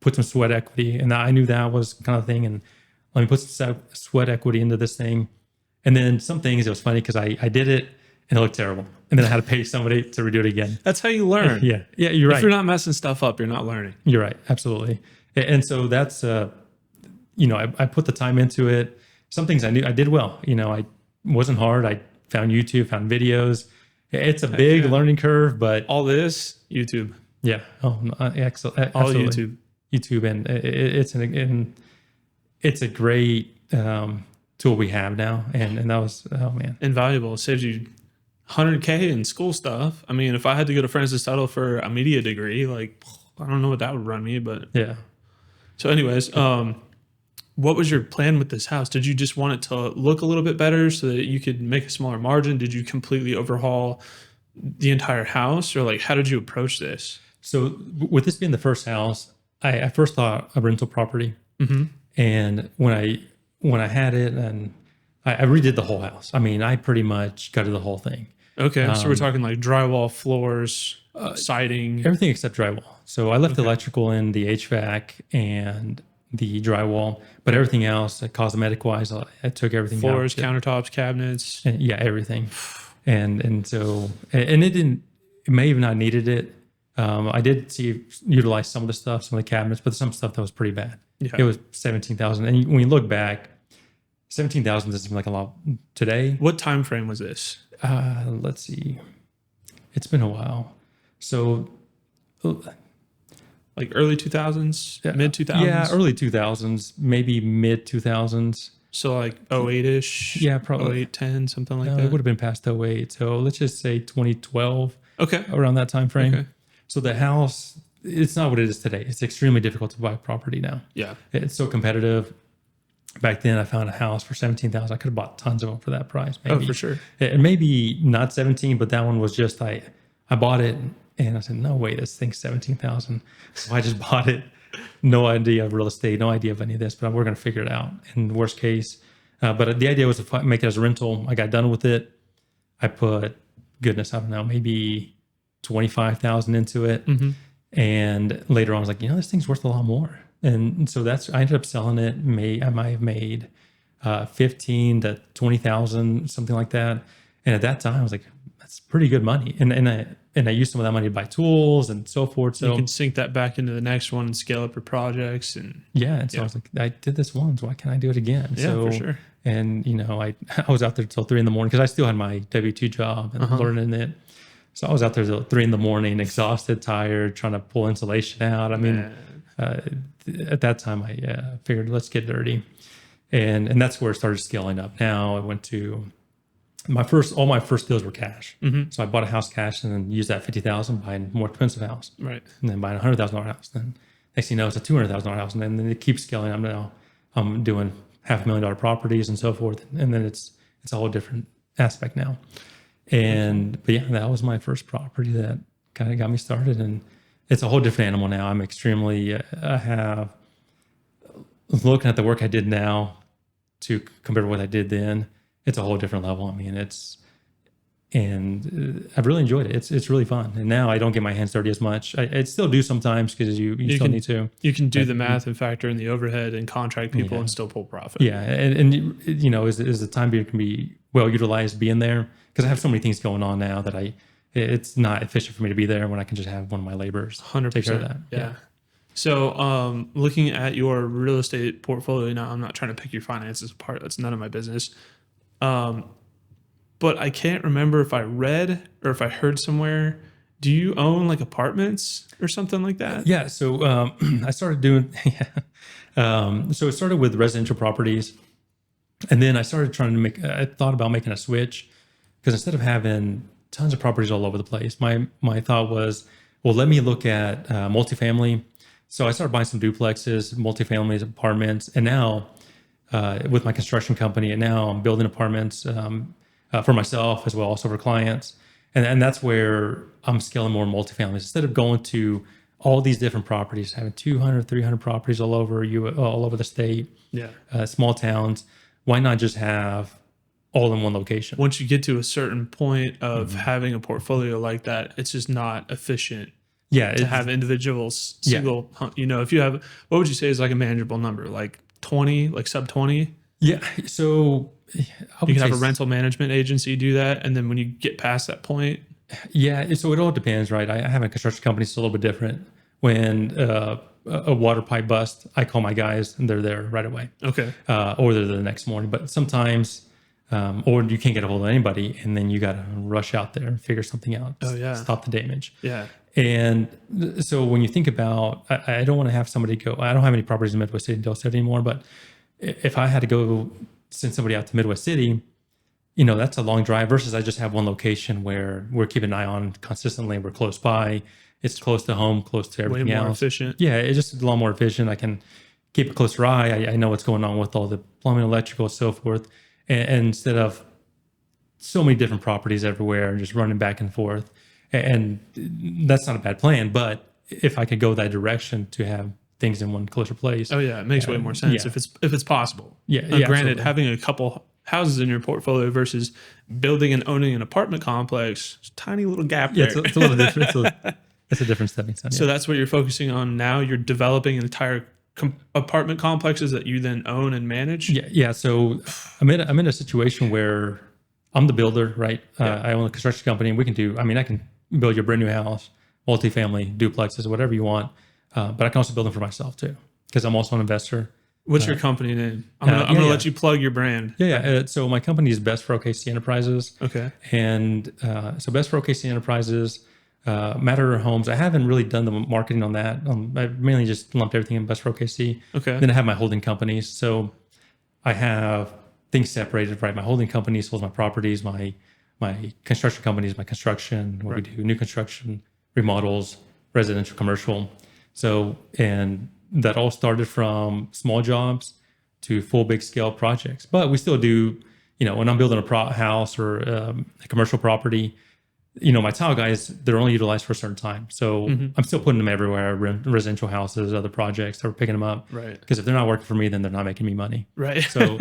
put some sweat equity, and I knew that was kind of the thing. And let me put some sweat equity into this thing. And then some things, it was funny because I did it and it looked terrible. And then I had to pay somebody to redo it again. That's how you learn. Yeah, you're right. If you're not messing stuff up, you're not learning. You're right. Absolutely. And so that's, I put the time into it. Some things I knew I did well. I wasn't hard. I found YouTube, found videos. It's a big learning curve, but all this, YouTube. Yeah. Oh, excellent. All YouTube. YouTube. And it's a great tool we have now. And that was, oh man. Invaluable. It saves you 100K in school stuff. I mean, if I had to go to Francis Tuttle for a media degree, like, I don't know what that would run me, but Yeah. so anyways, what was your plan with this house? Did you just want it to look a little bit better so that you could make a smaller margin? Did you completely overhaul the entire house, or like, how did you approach this? So with this being the first house, I first thought a rental property. And when I had it, and I redid the whole house. I mean, I pretty much gutted the whole thing. Okay, so we're talking like drywall, floors, siding. Everything except drywall. So I left the electrical in, the HVAC, and the drywall, but everything else, cosmetic wise, I took everything Floors, out. countertops, cabinets. And, yeah, everything. And so, and it may have not needed it. I did utilize some of the stuff, some of the cabinets, but some stuff that was pretty bad. Yeah. It was 17,000. And when you look back, 17,000 doesn't seem like a lot today. What time frame was this? Let's see. It's been a while. So Like early 2000s, mid 2000s? yeah, early 2000s, maybe mid 2000s. So like 08-ish? Yeah, probably. 08, 10, something like No, that? it would have been past 08. So let's just say 2012, Okay. around that time frame. Okay. So the house, it's not what it is today. It's extremely difficult to buy property now. Yeah. It's so competitive. Back then, I found a house for 17,000. I could have bought tons of them for that price. Maybe. Oh, for sure. And maybe not 17, but that one was just I bought it and I said, no way, this thing's 17,000. So I just bought it. No idea of real estate, no idea of any of this, but we're going to figure it out. In worst case, but the idea was to make it as a rental. I got done with it. I put, goodness, I don't know, maybe 25,000 into it. And later on, I was like, this thing's worth a lot more. And so I ended up selling it. I might have made 15 to 20,000, something like that. And at that time, I was like, that's pretty good money. And I used some of that money to buy tools and so forth. So you can sink that back into the next one and scale up your projects. And yeah. And so I was like, I did this once. Why can't I do it again? yeah, So, for sure. And, I was out there till 3 a.m. because I still had my W-2 job and learning it. So I was out there till 3 a.m, exhausted, tired, trying to pull insulation out. I mean, at that time, I figured let's get dirty, and that's where it started scaling up. Now I went to all my first deals were cash. So I bought a house cash and then used that 50,000 buying a more expensive house, Right. and then buying $100,000 house. Then next thing you know, it's a $200,000 house, and then it keeps scaling. I'm doing $500,000 properties and so forth, and then it's a whole different aspect now. But yeah, that was my first property that kind of got me started, and it's a whole different animal now. I'm extremely, I have, looking at the work I did now to compare to what I did then, it's a whole different level. I mean, I've really enjoyed it. It's really fun. And now I don't get my hands dirty as much. I still do sometimes because you still need to. You can do the math and factor in the overhead and contract people Yeah. and still pull profit. Yeah. And is the time period can be well utilized being there, because I have so many things going on now that it's not efficient for me to be there when I can just have one of my laborers 100%. take care of that. Yeah. So looking at your real estate portfolio now, I'm not trying to pick your finances apart. That's none of my business. But I can't remember if I read or if I heard somewhere. Do you own like apartments or something like that? Yeah. So I started doing, so it started with residential properties. And then I started I thought about making a switch, because instead of having tons of properties all over the place, my thought was, well, let me look at multifamily. So I started buying some duplexes, multifamilies, apartments. And now with my construction company, and now I'm building apartments for myself as well, also for clients. And that's where I'm scaling more multifamilies. Instead of going to all these different properties, having 200, 300 properties all over the state, small towns, why not just have all in one location? Once you get to a certain point of having a portfolio like that, it's just not efficient to have individuals single, if you have, what would you say is like a manageable number? Like 20, like sub 20? Yeah. So you can have a rental management agency do that. And then when you get past that point. Yeah. So it all depends, right? I have a construction company. It's a little bit different. When a water pipe bust, I call my guys and they're there right away. Okay. Or they're there the next morning. But sometimes, or you can't get a hold of anybody, and then you got to rush out there and figure something out. Oh, yeah. Stop the damage. Yeah. And so when you think about, I don't want to have somebody go, I don't have any properties in Midwest City and Del City anymore, but if I had to go send somebody out to Midwest City, that's a long drive versus I just have one location where we're keeping an eye on consistently. We're close by. It's close to home, close to everything Way more else. efficient. Yeah, it's just a lot more efficient. I can keep a closer eye. I know what's going on with all the plumbing, electrical, so forth. And instead of so many different properties everywhere and just running back and forth. And that's not a bad plan, but if I could go that direction to have things in one closer place. Oh yeah, it makes way more sense yeah. if it's possible. Yeah, Granted, absolutely. having a couple houses in your portfolio versus building and owning an apartment complex, there's a tiny little gap Yeah, there. it's a little different. It's a different stepping stone. So Yeah. that's what you're focusing on now. You're developing entire apartment complexes that you then own and manage. Yeah. So I'm in a situation where I'm the builder, right? I own a construction company, and I can build you a brand new house, multifamily, duplexes, whatever you want. But I can also build them for myself too, because I'm also an investor. What's your company name? I'm gonna let you plug your brand. Yeah. So my company is Best for OKC Enterprises. Okay. And so Best for OKC Enterprises, Matter Homes. I haven't really done the marketing on that. I mainly just lumped everything in Best for OKC. Okay. Then I have my holding companies. So I have things separated, right? My holding companies holds my properties, my construction companies, my construction, where we do new construction, remodels, residential, commercial. So, and that all started from small jobs to full big scale projects. But we still do, when I'm building a house or a commercial property, my tile guys, they're only utilized for a certain time. So I'm still putting them everywhere, residential houses, other projects, they're picking them up. Right. Because if they're not working for me, then they're not making me money. Right. So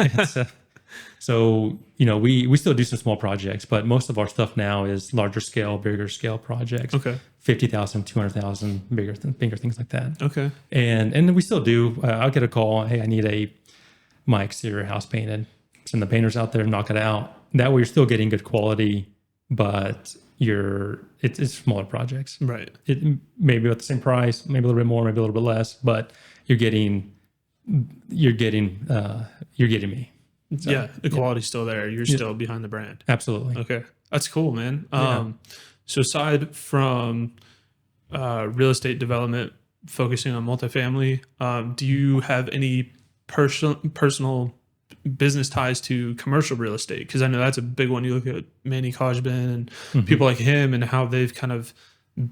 we still do some small projects, but most of our stuff now is larger scale, bigger scale projects. Okay. 50,000, 200,000, bigger things like that. Okay. And then we still do. I'll get a call. Hey, I need my exterior house painted. Send the painters out there, knock it out. That way, you're still getting good quality, but it's smaller projects. Right. It may be about the same price, maybe a little bit more, maybe a little bit less, but you're getting me. So, yeah, the quality's still there. You're still behind the brand. Absolutely. Okay, that's cool, man. So aside from real estate development, focusing on multifamily, do you have any personal business ties to commercial real estate? Because I know that's a big one. You look at Manny Kojbin and people like him and how they've kind of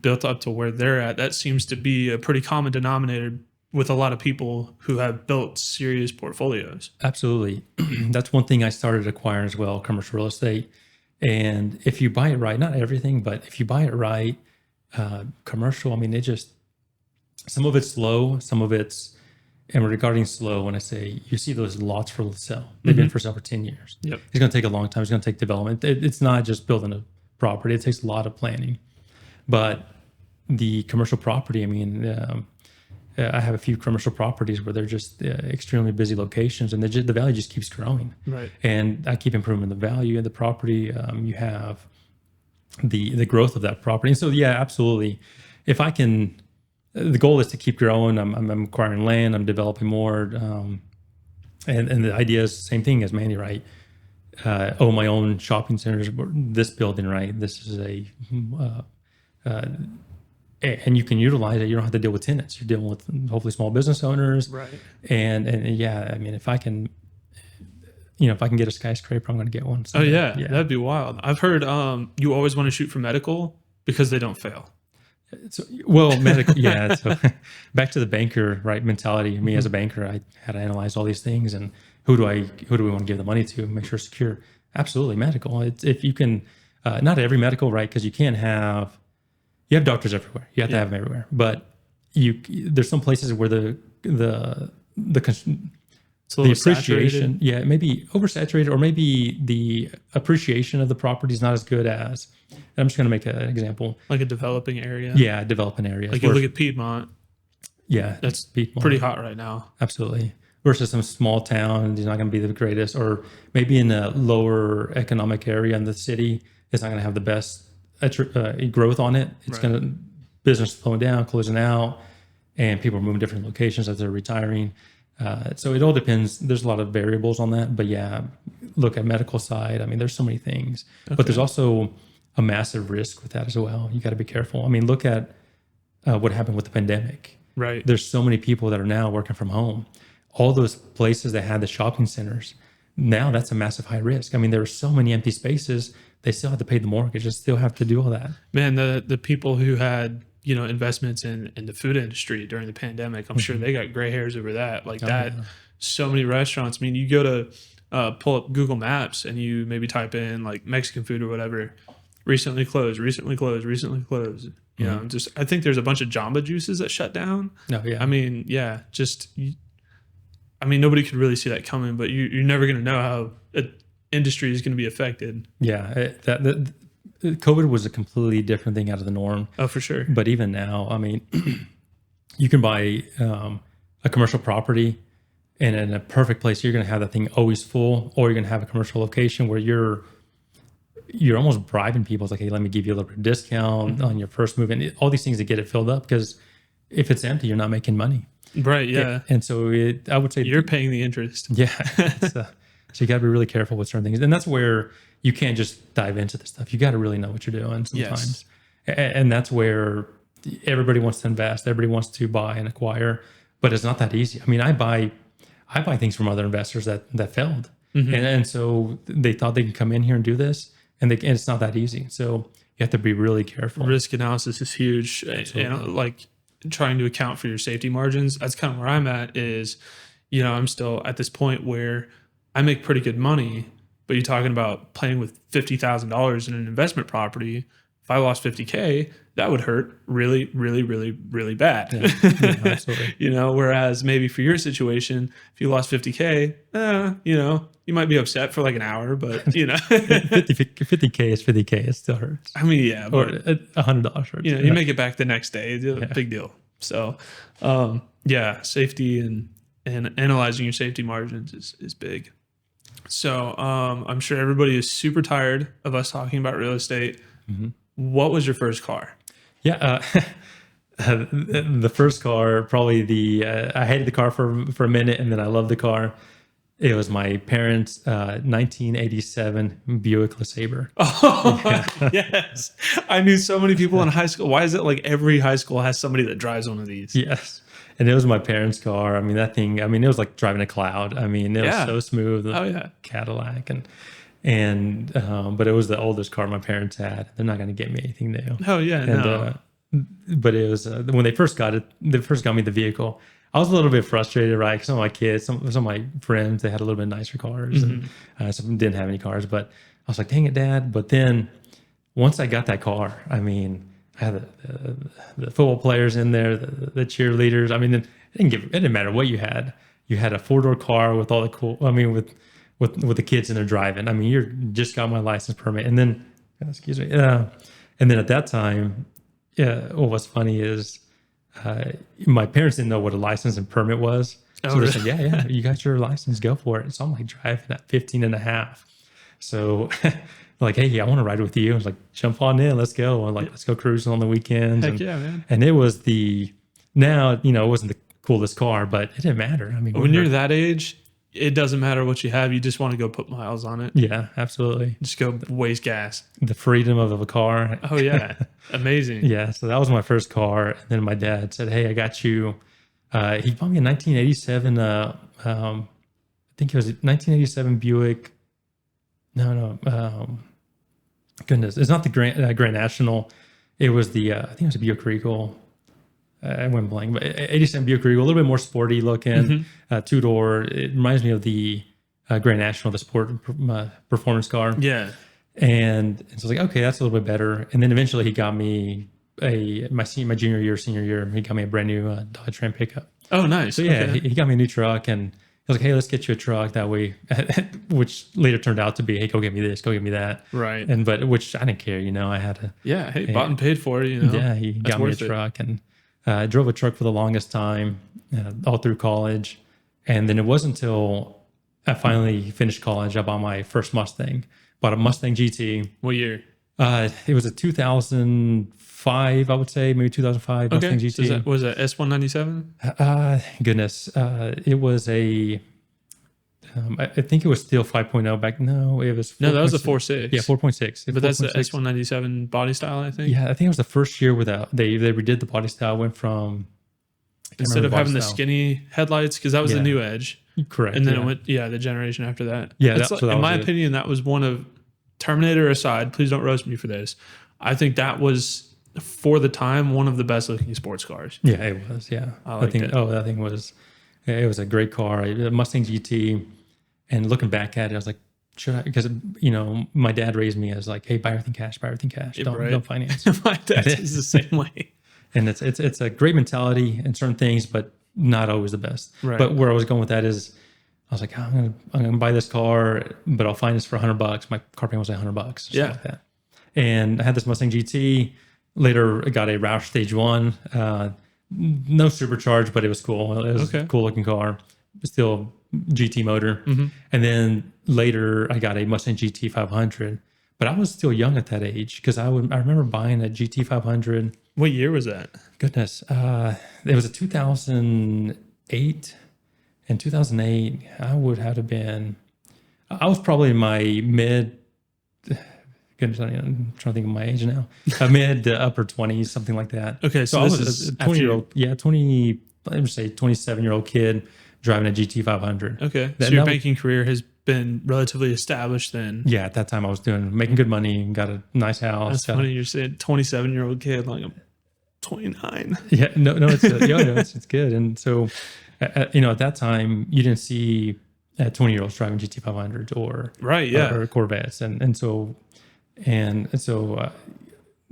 built up to where they're at. That seems to be a pretty common denominator with a lot of people who have built serious portfolios. Absolutely. That's one thing I started acquiring as well, commercial real estate. And if you buy it right, not everything, but if you buy it right, commercial, some of it's slow, some of it's, and regarding slow, when I say you see those lots for sale, they've been for sale for 10 years. Yep. It's going to take a long time. It's going to take development. It's not just building a property. It takes a lot of planning. But the commercial property, I have a few commercial properties where they're just extremely busy locations, and the value just keeps growing. Right. And I keep improving the value of the property. You have the growth of that property. And so, yeah, absolutely. If I can, the goal is to keep growing. I'm acquiring land. I'm developing more. And the idea is the same thing as Manny, right? Own my own shopping centers. This building, right? This is and you can utilize it. You don't have to deal with tenants. You're dealing with hopefully small business owners. Right. And yeah, if I can, if I can get a skyscraper, I'm going to get one. So, Oh yeah, that'd be wild. I've heard you always want to shoot for medical because they don't fail. So, well, medical, yeah. So back to the banker, right, mentality. Me as a banker, I had to analyze all these things and who do we want to give the money to, make sure it's secure. Absolutely, medical. If you can, not every medical, right? Because you have doctors everywhere. You have to have them everywhere. But there's some places where the appreciation, saturated. Maybe oversaturated, or maybe the appreciation of the property is not as good as. I'm just going to make an example. Like a developing area. Yeah, developing areas. Like you look at Piedmont. Yeah, That's Piedmont. pretty hot right now. Absolutely. Versus some small town, it's not going to be the greatest, or maybe in a lower economic area in the city, it's not going to have the best growth on it. It's going to business slowing down, closing out, and people are moving different locations as they're retiring. So it all depends. There's a lot of variables on that, but yeah, look at medical side. There's so many things, but there's also a massive risk with that as well. You got to be careful. Look at what happened with the pandemic. Right. There's so many people that are now working from home. All those places that had the shopping centers, now that's a massive high risk. I mean, there were so many empty spaces. They still have to pay the mortgage. They still have to do all that. Man, the people who had, investments in the food industry during the pandemic, I'm sure they got gray hairs over that. Like that, Yeah. so many restaurants. I mean, you go to pull up Google Maps and you maybe type in like Mexican food or whatever, recently closed, recently closed, recently closed. You know, I think there's a bunch of Jamba Juices that shut down. No, yeah. I mean, yeah, nobody could really see that coming, but you're never going to know how an industry is going to be affected. Yeah. COVID was a completely different thing out of the norm. Oh, for sure. But even now, I mean, you can buy a commercial property, and in a perfect place, you're going to have that thing always full, or you're going to have a commercial location where you're almost bribing people. It's like, hey, let me give you a little bit of discount on your first move, and all these things to get it filled up, because if it's empty, you're not making money. Right. Yeah. And so I would say You're paying the interest. yeah. So you got to be really careful with certain things, and that's where you can't just dive into this stuff. You got to really know what you're doing sometimes. Yes. And that's where everybody wants to invest. Everybody wants to buy and acquire, but it's not that easy. I mean, I buy things from other investors that failed. And so they thought they can come in here and do this, and it's not that easy. So you have to be really careful. Risk analysis is huge. And like trying to account for your safety margins. That's kind of where I'm at is, I'm still at this point where I make pretty good money, but you're talking about playing with $50,000 in an investment property. If I lost $50K, that would hurt really, really, really, really bad. Yeah, absolutely. Whereas maybe for your situation, if you lost $50K, you might be upset for like an hour, but 50K is 50K. It still hurts. I mean, yeah, Or but $100 hurts. you make it back the next day. It's a big deal. So, safety and analyzing your safety margins is big. So, I'm sure everybody is super tired of us talking about real estate. What was your first car? Yeah. The first car, probably I hated the car for a minute, and then I loved the car. It was my parents' 1987 Buick LeSabre. Oh, yes. I knew so many people in high school. Why is it like every high school has somebody that drives one of these? Yes. And it was my parents' car. I mean, that thing, it was like driving a cloud. I mean, it was so smooth. Oh, yeah. Cadillac. But it was the oldest car my parents had. They're not going to get me anything new. Oh, yeah. No. But it was when they first got me the vehicle, I was a little bit frustrated, right? 'Cause some of my kids, some of my friends, they had a little bit nicer cars, and some didn't have any cars. But I was like, "Dang it, Dad!" But then once I got that car, I mean, I had the football players in there, the cheerleaders. I mean, it didn't matter what you had. You had a 4-door car with all the cool. I mean, with the kids in there driving. I mean, you just got my license permit, and then excuse me, and then at that time, what was funny is. My parents didn't know what a license and permit was. So they said, yeah, you got your license, go for it. So I'm like driving at 15 and a half. So like, hey, I want to ride with you. I was like, jump on in, let's go. And let's go cruising on the weekends. Heck yeah, man. And it was it wasn't the coolest car, but it didn't matter. I mean, when you're that age, it doesn't matter what you have. You just want to go put miles on it. Yeah, absolutely. Just go waste gas. The freedom of a car. Oh, yeah. Amazing. Yeah. So that was my first car. And then my dad said, hey, I got you. He bought me a 1987. I think it was a 1987 Buick. No. Goodness. It's not the Grand National. It was I think it was a Buick Regal. I went blank, but 87 Buick Regal, a little bit more sporty looking, 2-door. It reminds me of the Grand National, the sport performance car. Yeah. And so I was like, okay, that's a little bit better. And then eventually he got me my senior year, he got me a brand new Dodge Ram pickup. Oh, nice. So yeah, okay. he got me a new truck, and he was like, hey, let's get you a truck that way, which later turned out to be, hey, go get me this, go get me that. Right. But which I didn't care, I had to. Yeah. Hey, bought and paid for it, Yeah, he got me a truck, and I drove a truck for the longest time, all through college. And then it wasn't until I finally finished college, I bought my first Mustang. Bought a Mustang GT. What year? It was a 2005, I would say, maybe 2005 Mustang GT. So was it S197? Goodness. It was I think it was still 5.0 back. No, it was. No, that was a 4.6. Yeah, 4.6. But that's the S197 body style, I think. Yeah, I think it was the first year without. They redid the body style. Went from instead of having the skinny headlights, because that was the new Edge. Correct. And then yeah. it went, the generation after that. Yeah, It's that in was my it. opinion, that was one of, Terminator aside, please don't roast me for this. I think that was, for the time, one of the best looking sports cars. Yeah, it was. Yeah, liked it. that thing was. It was a great car, a Mustang GT. And looking back at it, I was like, should I? Because my dad raised me as like, hey, buy everything cash, buy everything cash. Don't finance. My dad is the same way. And it's a great mentality in certain things, but not always the best. Right. But where I was going with that is, I was like, I'm gonna buy this car, but I'll finance for $100. My car payment was like $100, something like that. And I had this Mustang GT. Later, I got a Roush Stage 1. No supercharged, but it was cool. It was a cool looking car. Still GT motor. And then later, I got a Mustang GT 500. But I was still young at that age because I remember buying a GT 500. What year was that? Goodness, it was a 2008. In 2008, I would have been. I was probably in my mid. Goodness, I'm trying to think of my age now. Mid to upper 20s, something like that. Okay, so I this was is a 20-year-old. Yeah, let me say 27-year-old kid driving a GT 500. Okay, so your banking career has been relatively established then. Yeah, at that time I was making good money and got a nice house. That's funny you're saying 27-year-old kid, like I'm 29. Yeah, no, it's good. And so, at that time you didn't see 20-year-olds driving GT 500s or Corvettes, and so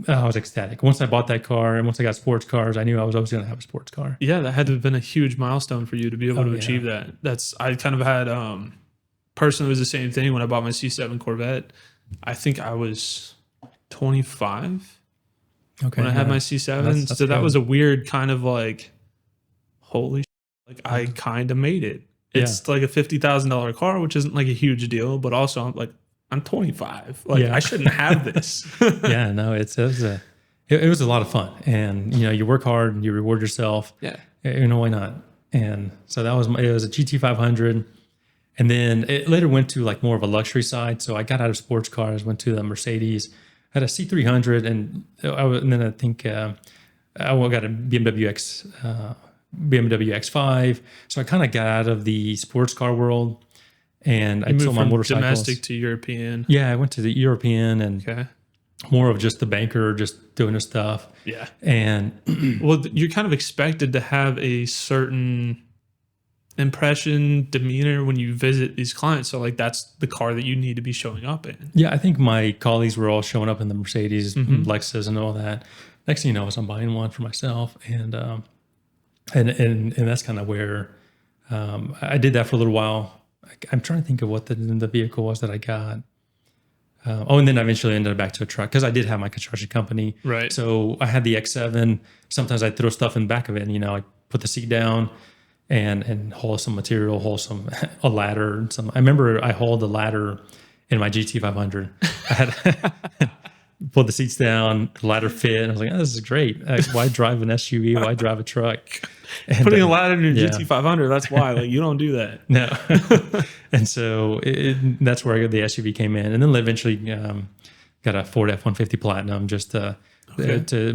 I was ecstatic. Once I bought that car and once I got sports cars, I knew I was always going to have a sports car. Yeah, that had to have been a huge milestone for you to be able to achieve that. I kind of had, personally, it was the same thing when I bought my C7 Corvette. I think I was 25 when I had my C7. That's that was a weird kind of like, holy shit, like I kind of made it. It's like a $50,000 car, which isn't like a huge deal, but also I'm like, I'm 25. Like I shouldn't have this. Yeah, no, it was a lot of fun, and you work hard and you reward yourself. Yeah, why not? And so it was a GT 500, and then it later went to like more of a luxury side. So I got out of sports cars, went to the Mercedes, had a C300, and then I think I got a BMW X5. So I kind of got out of the sports car world. And I sold my motorcycles. Domestic to European. Yeah, I went to the European and more of just the banker, just doing his stuff. Yeah. And well, you're kind of expected to have a certain impression, demeanor when you visit these clients. So like that's the car that you need to be showing up in. Yeah, I think my colleagues were all showing up in the Mercedes, Lexus, and all that. Next thing you know, I was buying one for myself, and that's kind of where I did that for a little while. I'm trying to think of what the vehicle was that I got. And then I eventually ended up back to a truck because I did have my construction company. Right. So I had the X7. Sometimes I'd throw stuff in the back of it. I put the seat down and haul some material, a ladder. I remember I hauled a ladder in my GT 500. I had pulled the seats down, the ladder fit. And I was like, this is great. Why drive an SUV? Why drive a truck? And, putting a ladder in your GT 500, that's why. Like, you don't do that. No. And so that's where the SUV came in. And then eventually got a Ford F-150 Platinum just to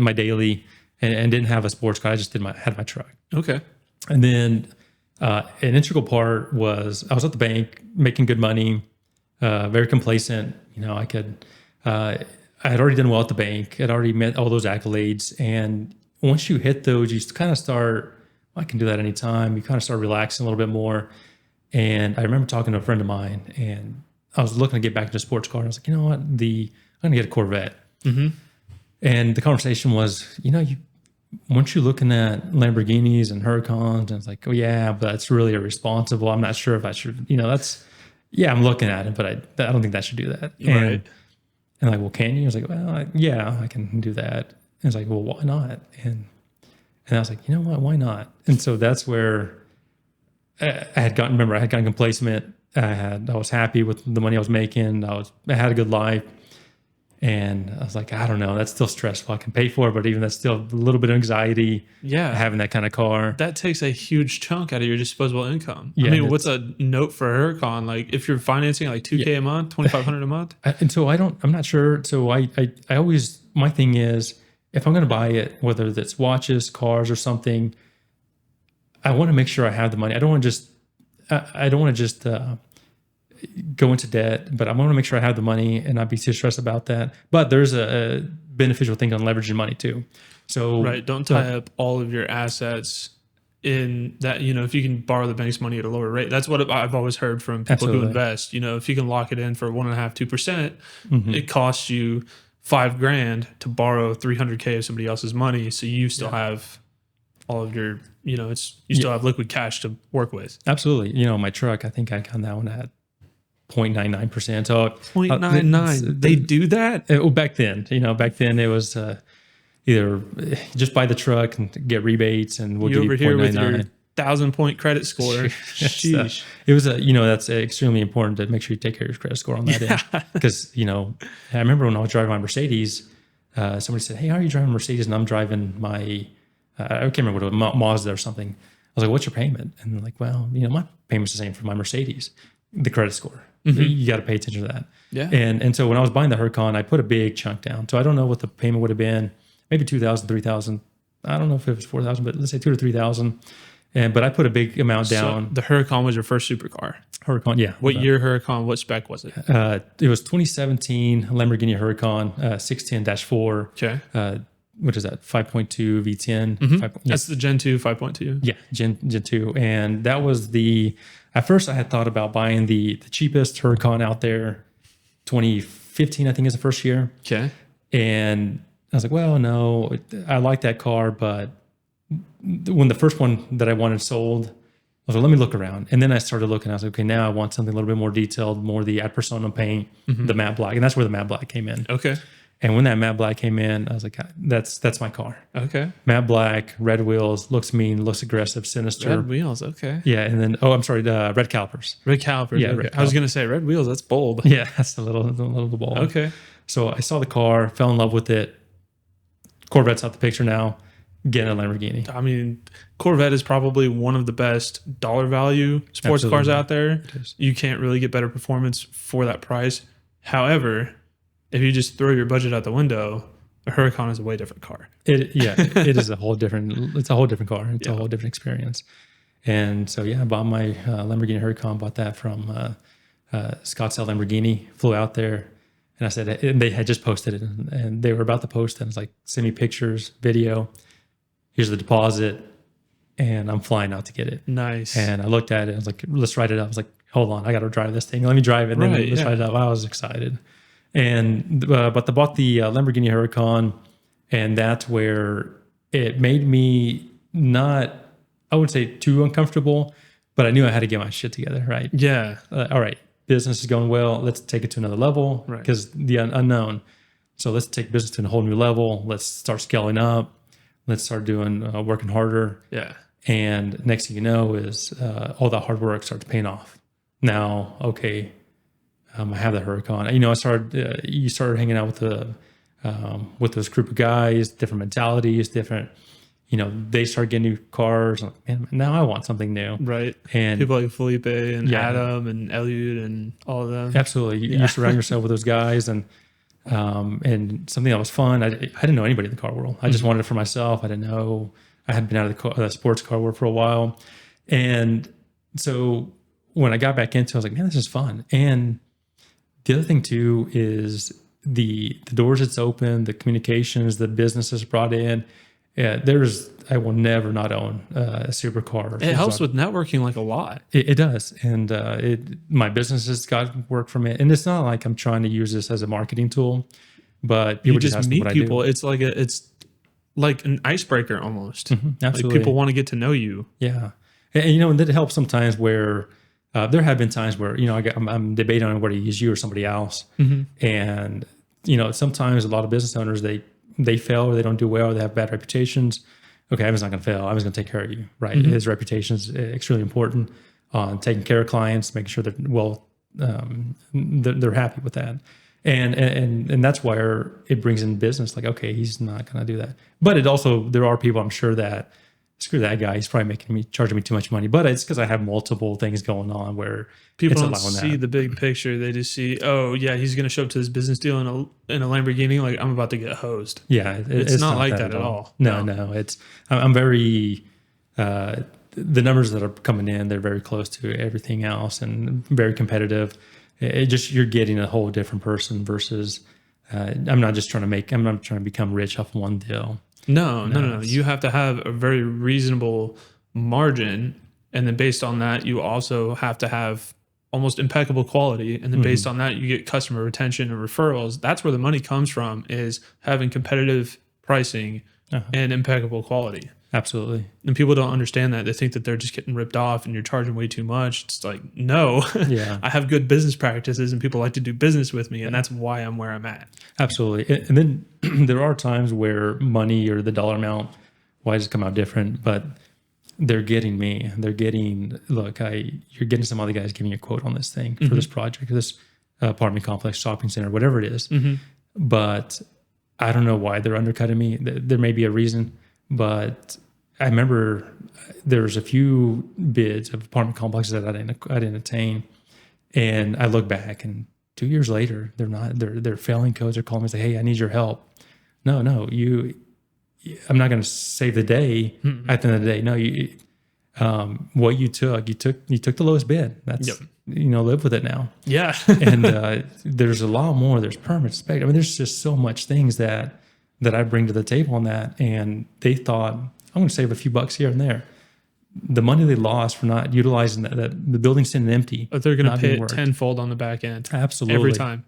my daily and didn't have a sports car. I just had my truck. Okay. And then an integral part was I was at the bank making good money, very complacent. I had already done well at the bank. I'd already met all those accolades. And once you hit those, you kind of start, I can do that anytime. You kind of start relaxing a little bit more. And I remember talking to a friend of mine, and I was looking to get back into sports car. And I was like, you know what? I'm going to get a Corvette. Mm-hmm. And the conversation was, once you're looking at Lamborghinis and Huracans, and it's like, oh yeah, but that's really irresponsible. I'm not sure if I should, I'm looking at it, but I don't think that should do that. Right. And like, well, can you? I was like, well, yeah, I can do that. And it's like, well, why not? And I was like, you know what? Why not? And so that's where I had gotten complacent. I was happy with the money I was making. I had a good life. And I was like, I don't know, that's still stressful. I can pay for it, but even that's still a little bit of anxiety. Yeah, having that kind of car. That takes a huge chunk out of your disposable income. Yeah, I mean, what's a note for a Huracan? Like, if you're financing like $2,000 a month, $2,500 a month. And so I'm not sure. So I always, my thing is, if I'm going to buy it, whether it's watches, cars, or something, I want to make sure I have the money. I don't want to just. I don't want to just go into debt, but I want to make sure I have the money and not be too stressed about that. But there's a beneficial thing on leveraging money too. So Right. Don't tie up all of your assets in that, if you can borrow the bank's money at a lower rate. That's what I've always heard from people Absolutely. who invest. If you can lock it in for 1.5%, 2%, Mm-hmm. it costs you $5,000 to borrow $300K of somebody else's money. So you still have all of your, you still have liquid cash to work with. Absolutely. My truck, I think I got that one at 0.99%. So 0.99. They do that? back then, it was either just buy the truck and get rebates and we'll You give you over here with your 0.99. 1,000-point credit score. Sheesh. It was that's extremely important to make sure you take care of your credit score on that end. Because, I remember when I was driving my Mercedes, somebody said, "Hey, how are you driving a Mercedes?" And I'm driving my, I can't remember what it was, Mazda or something. I was like, "What's your payment?" And they're like, "Well, my payment's the same for my Mercedes." The credit score. You got to pay attention to that. Yeah. And so when I was buying the Huracan, I put a big chunk down. So I don't know what the payment would have been. Maybe 2,000, 3,000. I don't know if it was 4,000, but let's say 2,000 to 3,000. But I put a big amount down. So the Huracan was your first supercar. Huracan, yeah. What year Huracan? What spec was it? It was 2017 Lamborghini Huracan 610-4. Okay. What is that? 5.2 V10. That's the Gen 2 5.2. Yeah, Gen 2. And that was at first I had thought about buying the cheapest Huracan out there. 2015, I think, is the first year. Okay. And I was like, well, no, I like that car, but when the first one that I wanted sold, I was like, let me look around. And then I started looking. I was like, okay, now I want something a little bit more detailed, more the ad persona paint, the matte black. And that's where the matte black came in. Okay. And when that matte black came in, I was like, that's my car. Okay. Matte black, red wheels, looks mean, looks aggressive, sinister. Red wheels. Okay. Yeah. And then, red calipers. Red calipers. Yeah, Okay. red I was going to say red wheels. That's bold. Yeah, that's a little bold. Okay. So I saw the car, fell in love with it. Corvette's out the picture now. Getting a Lamborghini. I mean, Corvette is probably one of the best dollar value sports cars out there. You can't really get better performance for that price. However, if you just throw your budget out the window, a Huracan is a way different car. It is a whole different. It's a whole different car. It's a whole different experience. And so I bought my Lamborghini Huracan. Bought that from Scottsdale Lamborghini. Flew out there, and I said, and they had just posted it, and they were about to post it. And it's like, send me pictures, video. Here's the deposit, and I'm flying out to get it. Nice. And I looked at it. I was like, let's write it up. I was like, hold on, I got to drive this thing. Let me drive it. And then let's write it up. I was excited. And but I bought the Lamborghini Huracan, and that's where it made me not, I would say, too uncomfortable, but I knew I had to get my shit together, right? Yeah. All right, business is going well. Let's take it to another level because the unknown. So let's take business to a whole new level. Let's start scaling up. Let's start doing working harder. Yeah. And next thing you know is all that hard work starts paying off. Now, okay, I have that Huracan. I started. You started hanging out with those group of guys, different mentalities, different. They start getting new cars. Like, man, now I want something new. Right. And people like Felipe and Adam and Eliud and all of them. Absolutely. You surround yourself with those guys, and something that was fun. I didn't know anybody in the car world. I just wanted it for myself. I didn't know. I had been out of the sports car world for a while. And so when I got back into it, I was like, man, this is fun. And the other thing too is the doors it's open, the communications, the businesses brought in. I will never not own a supercar. It helps with networking like a lot. It does. And my business has got work from it. And it's not like I'm trying to use this as a marketing tool, but people you just ask me meet what people. I do. It's like an icebreaker almost. Absolutely. Like people want to get to know you. Yeah. And that helps sometimes where there have been times where, I'm debating on whether to use you or somebody else. And, sometimes a lot of business owners, they fail or they don't do well or they have bad reputations. Okay, Evan's not going to fail. Evan's going to take care of you, right? His reputation is extremely important on taking care of clients, making sure that, they're happy with that. And that's where it brings in business. Like, okay, he's not going to do that. But it also, there are people I'm sure that, screw that guy, he's probably charging me too much money. But it's because I have multiple things going on where people it's don't allowing see that. The big picture. They just see, oh yeah, he's going to show up to this business deal in a Lamborghini. Like, I'm about to get hosed. Yeah, it's not like that at all. No. I'm very the numbers that are coming in, they're very close to everything else and very competitive. It just, you're getting a whole different person versus, I'm not trying to become rich off one deal. No. You have to have a very reasonable margin. And then based on that, you also have to have almost impeccable quality. And then based on that, you get customer retention and referrals. That's where the money comes from, is having competitive pricing and impeccable quality. Absolutely. And people don't understand that. They think that they're just getting ripped off and you're charging way too much. It's like, no, I have good business practices and people like to do business with me. And that's why I'm where I'm at. Absolutely. And then there are times where money or the dollar amount, why does it come out different? But they're getting me. They're getting, you're getting some other guys giving you a quote on this thing for this project, this apartment complex, shopping center, whatever it is. But I don't know why they're undercutting me. There may be a reason, but I remember there was a few bids of apartment complexes that I didn't attain. And I look back, and 2 years later, they're failing codes. They're calling me and say, "Hey, I need your help." No, I'm not going to save the day at the end of the day. No, what you took the lowest bid. That's, live with it now. Yeah. And there's a lot more. There's permit spec. I mean, there's just so much things that I bring to the table on that. And they thought, I'm going to save a few bucks here and there. The money they lost for not utilizing that the building's sitting empty. But they're going to pay it tenfold on the back end. Absolutely. Every time.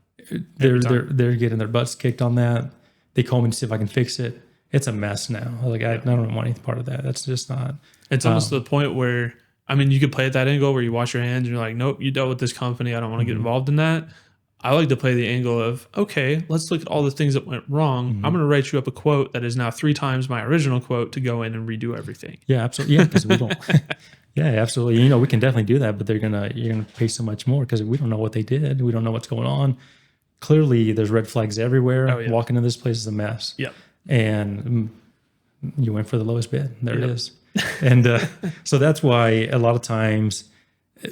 They're getting their butts kicked on that. They call me to see if I can fix it. It's a mess now. I don't want any part of that. That's just not. It's almost to the point where, I mean, you could play at that angle where you wash your hands and you're like, nope, you dealt with this company. I don't want to get involved in that. I like to play the angle of, okay, let's look at all the things that went wrong. I'm going to write you up a quote that is now 3 times my original quote to go in and redo everything. Yeah, absolutely. Yeah, because we don't. Yeah, absolutely. We can definitely do that, but you're gonna pay so much more because we don't know what they did. We don't know what's going on. Clearly, there's red flags everywhere. Oh, yeah. Walking into this place is a mess. Yep. And you went for the lowest bid. There it is. And so that's why a lot of times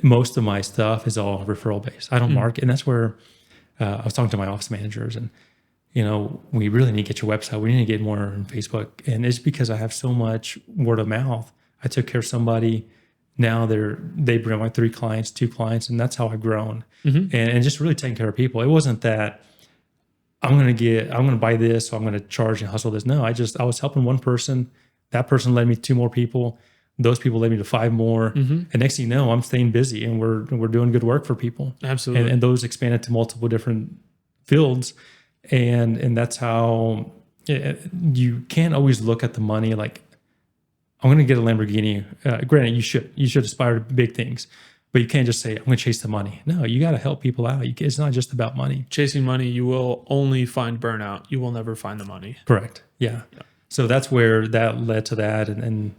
most of my stuff is all referral based. I don't market, and that's where I was talking to my office managers, and we really need to get your website. We need to get more on Facebook, and it's because I have so much word of mouth. I took care of somebody. Now they bring like 3 clients, 2 clients, and that's how I've grown. And just really taking care of people. It wasn't that I'm going to buy this, so I'm going to charge and hustle this. No, I was helping one person. That person led me to 2 more people. Those people led me to 5 more. And next thing you know, I'm staying busy and we're doing good work for people. Absolutely. And those expanded to multiple different fields. And that's how you can't always look at the money like, I'm going to get a Lamborghini. Granted, you should aspire to big things, but you can't just say, I'm going to chase the money. No, you got to help people out. It's not just about money. Chasing money, you will only find burnout. You will never find the money. Correct. Yeah. So that's where that led to that. And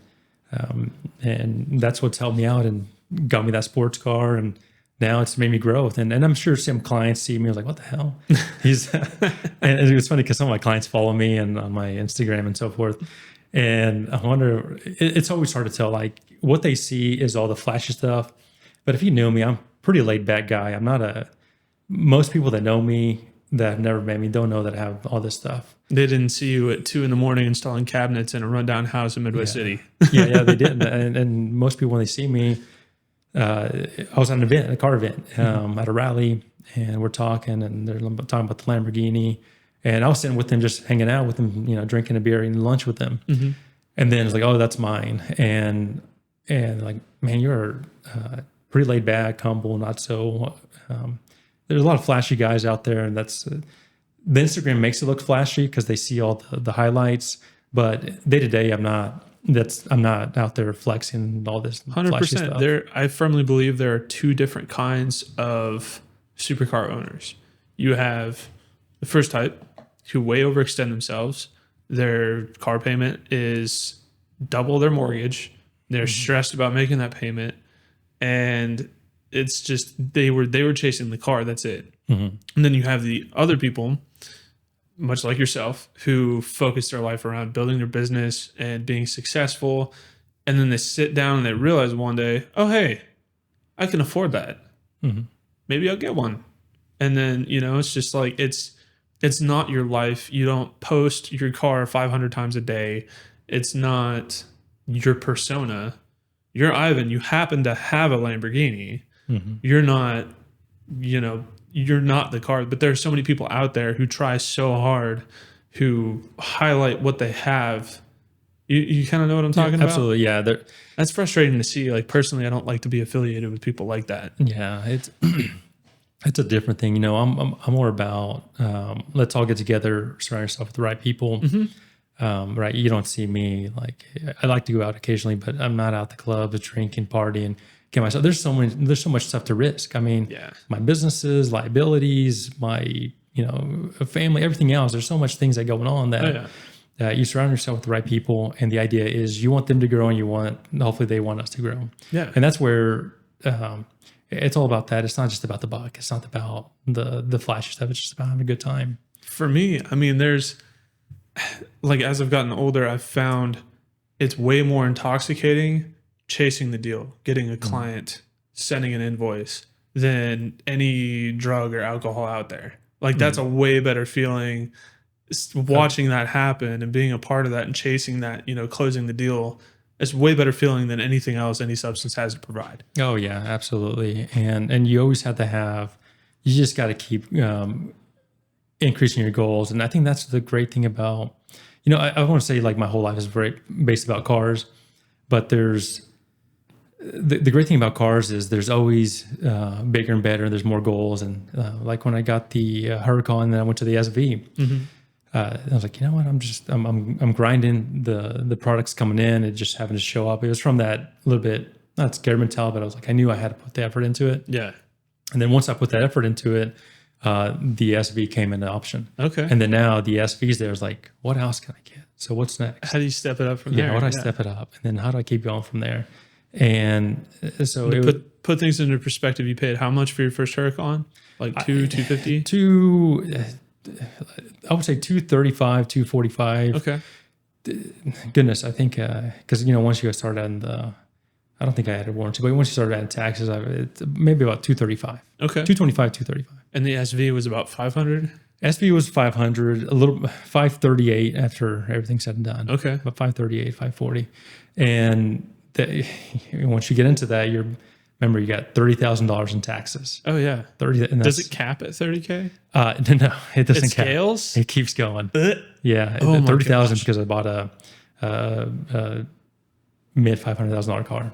that's what's helped me out and got me that sports car. And now it's made me grow. And I'm sure some clients see me like, what the hell? And it's funny because some of my clients follow me and on my Instagram and so forth. And I wonder, it's always hard to tell, like what they see is all the flashy stuff. But if you knew me, I'm a pretty laid back guy. I'm not most people that know me that have never met me don't know that I have all this stuff. They didn't see you at 2 a.m. installing cabinets in a rundown house in Midwest City. yeah, they didn't. And most people, when they see me, I was at an event, a car event, at a rally, and we're talking, and they're talking about the Lamborghini. And I was sitting with them, just hanging out with them, drinking a beer, eating lunch with them. And then it's like, oh, that's mine. And like, man, you're pretty laid back, humble, not so. There's a lot of flashy guys out there, and that's the Instagram makes it look flashy because they see all the highlights. But day to day, I'm not out there flexing all this 100%. I firmly believe there are 2 different kinds of supercar owners. You have the first type who way overextend themselves. Their car payment is double their mortgage. They're stressed about making that payment, and it's just they were chasing the car. That's it. And then you have the other people, much like yourself, who focus their life around building their business and being successful. And then they sit down and they realize one day, oh, hey, I can afford that. Maybe I'll get one. And then, it's just like, it's not your life. You don't post your car 500 times a day. It's not your persona. you're Ivan, you happen to have a Lamborghini. You're not, you're not the car. But there's so many people out there who try so hard, who highlight what they have. You kind of know what I'm talking about? Absolutely. Yeah. That's frustrating to see. Like, personally, I don't like to be affiliated with people like that. Yeah. It's a different thing. I'm more about, let's all get together, surround yourself with the right people. Right. You don't see me like, I like to go out occasionally, but I'm not out the club to drink and party and get myself. There's so much stuff to risk. I mean, my businesses, liabilities, my, family, everything else. There's so much things that going on that you surround yourself with the right people. And the idea is you want them to grow and hopefully they want us to grow. Yeah. And that's where, it's all about that. It's not just about the buck. It's not about the flashy stuff. It's just about having a good time. For me, I mean, there's like, as I've gotten older, I've found it's way more intoxicating chasing the deal, getting a client, sending an invoice than any drug or alcohol out there. Like, that's a way better feeling. Watching that happen and being a part of that and chasing that, closing the deal. It's way better feeling than anything else any substance has to provide. Oh yeah, absolutely. And you always have to you just got to keep increasing your goals. And I think that's the great thing about, I want to say like my whole life is very based about cars, but there's the great thing about cars is there's always bigger and better. There's more goals. And like when I got the Huracan, then I went to the SV. I was like, you know what? I'm grinding the products coming in and just having to show up. It was from that little bit, not scared mentality, but I was like, I knew I had to put the effort into it. Yeah. And then once I put that effort into it, the SV came into option. Okay. And then now the SV's there is like, what else can I get? So what's next? How do you step it up from there? How do I step it up? And then how do I keep going from there? And so put things into perspective. You paid how much for your first Huracan? Like $250? I would say 235, 245. Okay. Goodness, I think because once you started adding I don't think I had a warranty, but once you started adding taxes, it's maybe about 235. Okay. 225, 235. And the SV was about 500. SV was 500, a little 538 after everything's said and done. Okay. About 538, 540, and once you get into that, remember, you got $30,000 in taxes. Oh yeah, 30. And does it cap at 30K? No, it doesn't. It scales. It keeps going. Yeah, 30,000 because I bought a mid $500,000 car.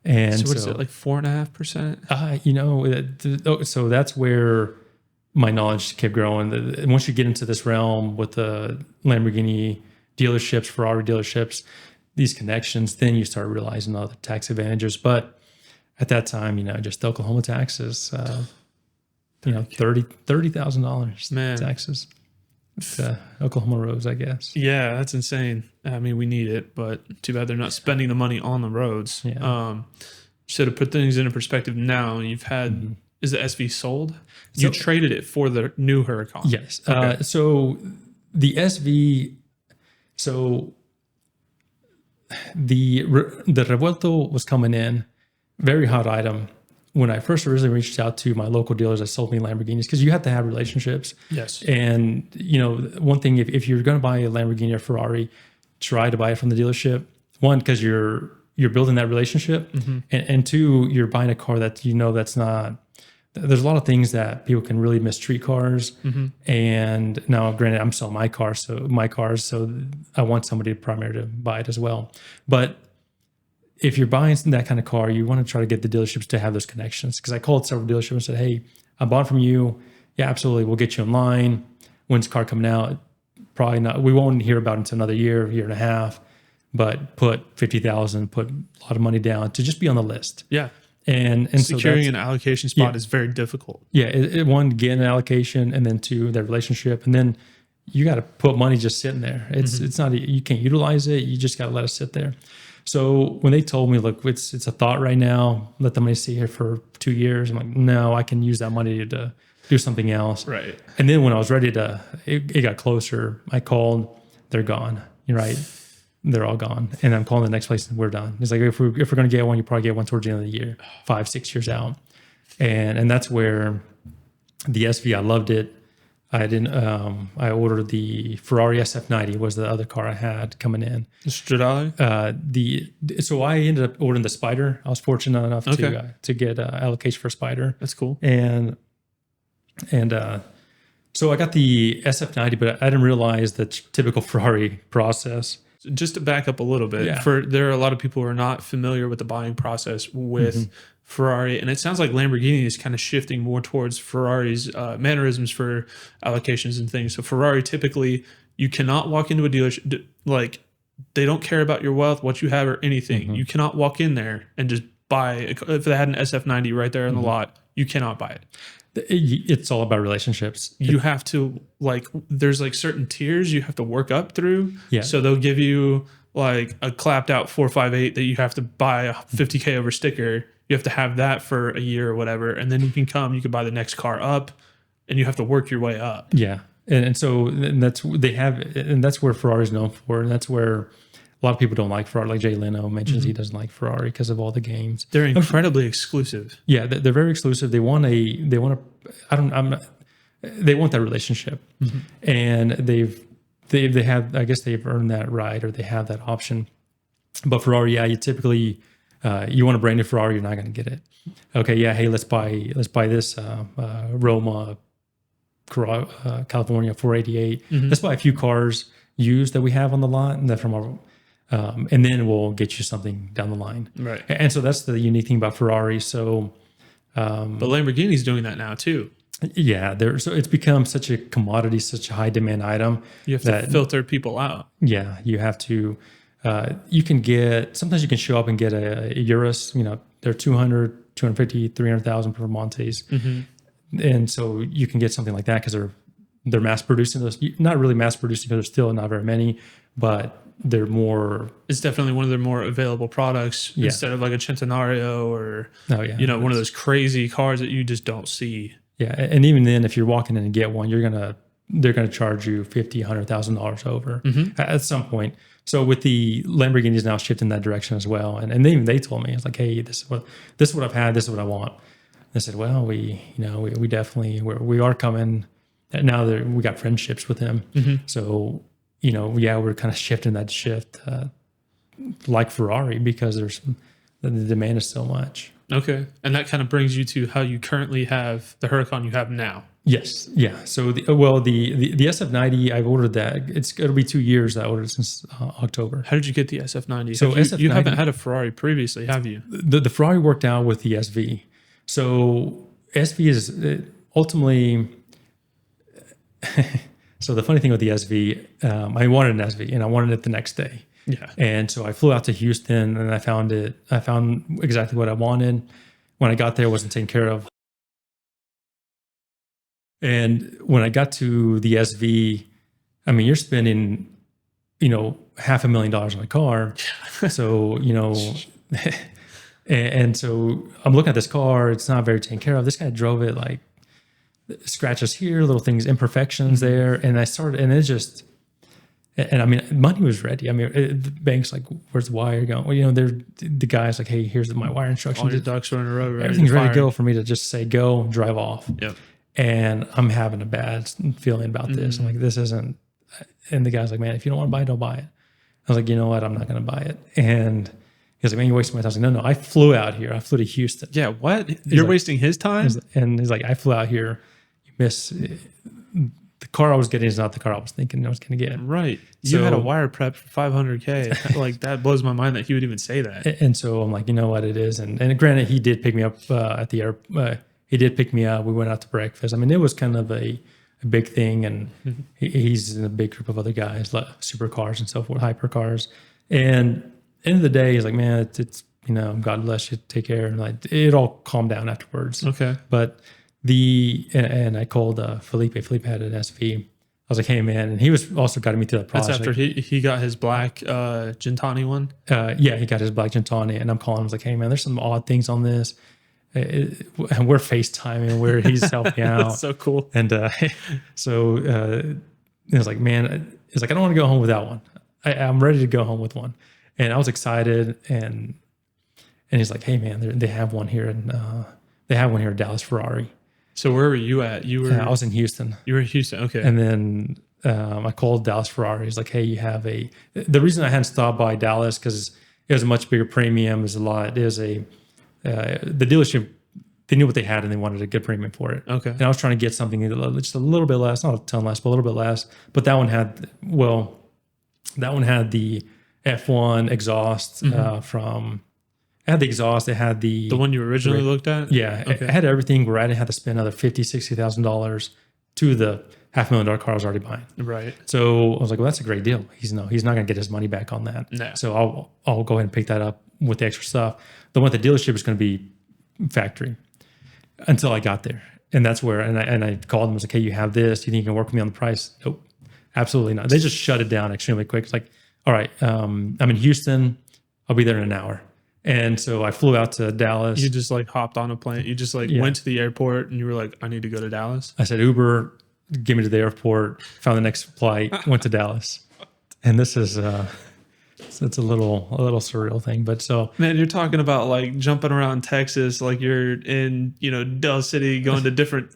And so what is it, like 4.5%? So that's where my knowledge kept growing. And once you get into this realm with the Lamborghini dealerships, Ferrari dealerships, these connections, then you start realizing all the tax advantages. But at that time, just the Oklahoma taxes, $30,000 taxes. Oklahoma roads, I guess. Yeah, that's insane. I mean, we need it, but too bad they're not spending the money on the roads. Yeah. Should have put things into perspective now. You've had, is the SV sold? You traded it for the new Huracan. Yes. Okay. So the SV, the Revuelto was coming in, very hot item. When I first originally reached out to my local dealers that sold me Lamborghinis, because you have to have relationships. Yes. And, one thing, if you're going to buy a Lamborghini or Ferrari, try to buy it from the dealership. One, because you're building that relationship. And two, you're buying a car that that's not, there's a lot of things that people can really mistreat cars. And now, granted, I'm selling my cars, so I want somebody primarily to buy it as well. But if you're buying that kind of car, you want to try to get the dealerships to have those connections. Because I called several dealerships and said, hey, I bought from you. Yeah, absolutely. We'll get you in line. When's the car coming out? Probably not. We won't hear about it until another year and a half. But put $50,000, put a lot of money down to just be on the list. Yeah. And securing an allocation spot is very difficult. Yeah. One, get an allocation, and then two, their relationship. And then you got to put money just sitting there. It's not, you can't utilize it. You just got to let it sit there. So when they told me, look, it's a thought right now, let the money sit here for 2 years. I'm like, no, I can use that money to do something else. Right. And then when I was ready it got closer. I called, they're gone. You're right. They're all gone. And I'm calling the next place and we're done. It's like, if we're going to get one, you probably get one towards the end of the year, 5-6 years out. And that's where the SV, I loved it. I didn't. I ordered the Ferrari SF90 was the other car I had coming in. Stradale? So I ended up ordering the Spider. I was fortunate enough to get allocation for Spider. That's cool. And so I got the SF90, but I didn't realize the typical Ferrari process. Just to back up a little bit, there are a lot of people who are not familiar with the buying process with Ferrari, and it sounds like Lamborghini is kind of shifting more towards Ferrari's mannerisms for allocations and things. So Ferrari, typically, you cannot walk into a dealership, like they don't care about your wealth, what you have, or anything. You cannot walk in there and just buy, if they had an SF90 right there in the lot, you cannot buy it. It's all about relationships. You have to, like, there's like certain tiers you have to work up through. Yeah. So they'll give you like a clapped out 458 that you have to buy a 50K over sticker. You have to have that for a year or whatever. And then you can buy the next car up, and you have to work your way up. Yeah. And so that's where Ferrari's known for. And that's where a lot of people don't like Ferrari. Like Jay Leno mentions, he doesn't like Ferrari because of all the games. They're incredibly exclusive. Yeah, they're very exclusive. They want that relationship, and they have. I guess they've earned that right, or they have that option. But Ferrari, you typically you want a brand new Ferrari, you're not going to get it. Okay, yeah, hey, let's buy this Roma, California 488. Let's buy a few cars used that we have on the lot, and that from our. And then we'll get you something down the line. Right. And so that's the unique thing about Ferrari. So, but Lamborghini's doing that now too. Yeah. So it's become such a commodity, such a high demand item. You have to filter people out. Yeah. You have to, sometimes you can show up and get a Urus, they're 200, 250, 300,000 per Montes. And so you can get something like that because they're mass producing those, not really mass producing because there's still not very many, but they're more. It's definitely one of their more available products instead of like a Centenario or one of those crazy cars that you just don't see. Yeah, and even then, if you're walking in and get one, they're gonna charge you $50,000-$100,000 over at some point. So with the Lamborghinis now shifting that direction as well, and they told me, it's like, hey, this is what I've had, this is what I want. And I said, well, we definitely we are coming. Now we got friendships with them, so. We're kind of shifting that shift like Ferrari because the demand is so much. Okay. And that kind of brings you to how you currently have the Huracan you have now. Yes. Yeah. So the SF90, I've ordered that. It'll be 2 years that I ordered since October. How did you get the SF90? So you haven't had a Ferrari previously, have you? The Ferrari worked out with the SV. So SV is ultimately... So the funny thing with the SV, I wanted an SV and I wanted it the next day. Yeah. And so I flew out to Houston and I found exactly what I wanted. When I got there, it wasn't taken care of. And when I got to the SV, I mean, you're spending, $500,000 on a car. So, and so I'm looking at this car. It's not very taken care of. This guy drove it like, scratches here, little things, imperfections there. And I mean, money was ready. I mean, the bank's like, where's the wire going? Well, the guy's like, hey, here's my wire instructions. All your ducks are in a row. Everything's ready to go for me to just say, go, drive off. Yep. And I'm having a bad feeling about this. I'm like, this isn't, and the guy's like, man, if you don't want to buy it, don't buy it. I was like, you know what? I'm not going to buy it. And he's like, man, you're wasting my time. I was like, no, I flew out here. I flew to Houston. Yeah, what? You're wasting his time? And he's like, I flew out here. The car I was getting is not the car I was thinking I was going to get. Right. You had a wire prep for $500K. Like, that blows my mind that he would even say that. And so I'm like, you know what it is. And granted, he did pick me up at the airport. He did pick me up. We went out to breakfast. I mean, it was kind of a big thing. And he's in a big group of other guys, like supercars and so forth, hypercars. And end of the day, he's like, man, it's God bless you, take care. And like, it all calmed down afterwards. Okay. But and I called Felipe. Felipe had an SV. I was like, hey man, and he was also guiding me through that process. That's after he got his black Gentani one. Yeah, he got his black Gentani, and I'm calling him. I was like, hey man, there's some odd things on this. And we're FaceTiming where he's helping out. That's so cool. And so it was like, man, it's like I don't want to go home without one. I'm ready to go home with one, and I was excited. And he's like, hey man, they have one here, and they have one here at Dallas Ferrari. So where were you at? I was in Houston. You were in Houston. Okay. And then I called Dallas Ferrari. He's like, hey, you have the reason I hadn't stopped by Dallas because it was a much bigger premium. There's the dealership, they knew what they had and they wanted a good premium for it. Okay. And I was trying to get something just a little bit less, not a ton less, but a little bit less. But that one had the F1 exhaust it had the exhaust. It had the one you originally looked at? Yeah. Okay. It had everything where I didn't have to spend another $50,000, $60,000 to the $500,000 car I was already buying. Right. So I was like, well, that's a great deal. He's not going to get his money back on that. No. So I'll go ahead and pick that up with the extra stuff. The one at the dealership is going to be factory until I got there. And that's where, and I called them. I was like, hey, you have this. Do you think you can work with me on the price? Nope, absolutely not. They just shut it down extremely quick. It's like, all right, I'm in Houston. I'll be there in an hour. And so I flew out to Dallas. You just like hopped on a plane. You just went to the airport and you were like, I need to go to Dallas. I said, Uber, get me to the airport, found the next flight, went to Dallas. And this is, it's a little surreal thing. But so, man, you're talking about like jumping around Texas, like you're in, Dallas City, driving to different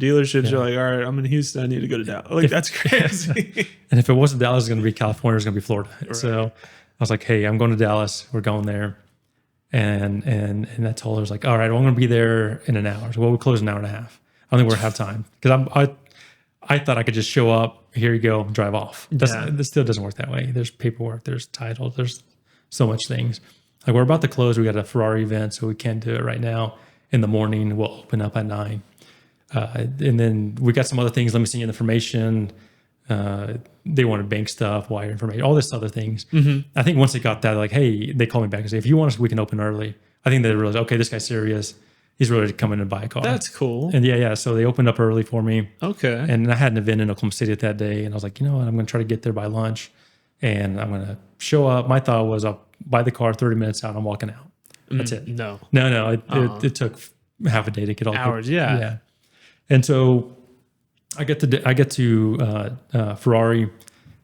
dealerships. Yeah. You're like, all right, I'm in Houston. I need to go to Dallas. Like, that's crazy. And if it wasn't Dallas, it's going to be California, it's going to be Florida. Right. So I was like, hey, I'm going to Dallas. We're going there. And I told her, I was like, all right, well, I'm going to be there in an hour. So we'll close an hour and a half. I don't think we're going to have time. Because I thought I could just show up, here you go, drive off. This still doesn't work that way. There's paperwork, there's title, there's so much things. Like we're about to close. We got a Ferrari event, so we can't do it right now. In the morning, we'll open up at 9. And then we got some other things. Let me see information. They wanted bank stuff, wire information, all this other things. Mm-hmm. I think once they got that, like, hey, they called me back and say, if you want us, we can open early. I think they realized, okay, this guy's serious. He's ready to come in and buy a car. That's cool. And yeah. So they opened up early for me. Okay. And I had an event in Oklahoma City that day. And I was like, you know what? I'm going to try to get there by lunch. And I'm going to show up. My thought was I'll buy the car 30 minutes out. I'm walking out. That's it. No. It took half a day to get all hours. Yeah. And so I get to Ferrari,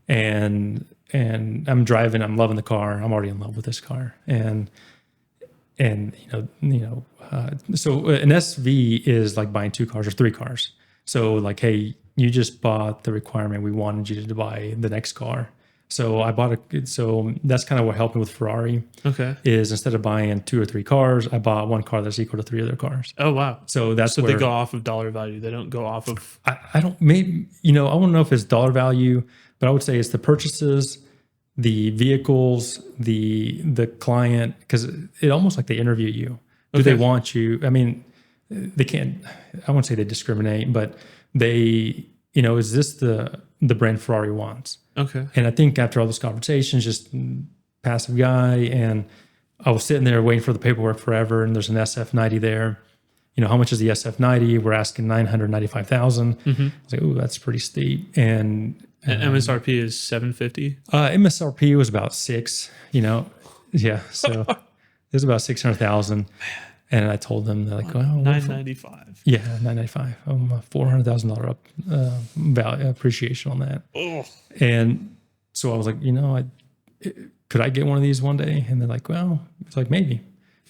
and I'm driving. I'm loving the car. I'm already in love with this car, so an SV is like buying 2 cars or 3 cars. So like, hey, you just bought the requirement. We wanted you to buy the next car. So I bought so that's kind of what helped me with Ferrari. Okay. Is instead of buying 2 or 3 cars, I bought 1 car that's equal to 3 other cars. Oh, wow. So that's where they go off of dollar value. They don't go off of. I don't, maybe, I don't know if it's dollar value, but I would say it's the purchases, the vehicles, the client, because it almost like they interview you. Do they want you? I mean, they can't, I won't say they discriminate, but they, is this the brand Ferrari wants? Okay. And I think after all those conversations, just passive guy, and I was sitting there waiting for the paperwork forever, and there's an SF90 there. How much is the SF90? We're asking $995,000. Mm-hmm. I was like, ooh, that's pretty steep. And MSRP is $750. MSRP was about 6. Yeah. So it was about $600,000. And I told them, they're like, well, $995. Yeah, $995. $400,000 up value appreciation on that. Oh. And so I was like, could I get one of these one day? And they're like, well, it's like maybe.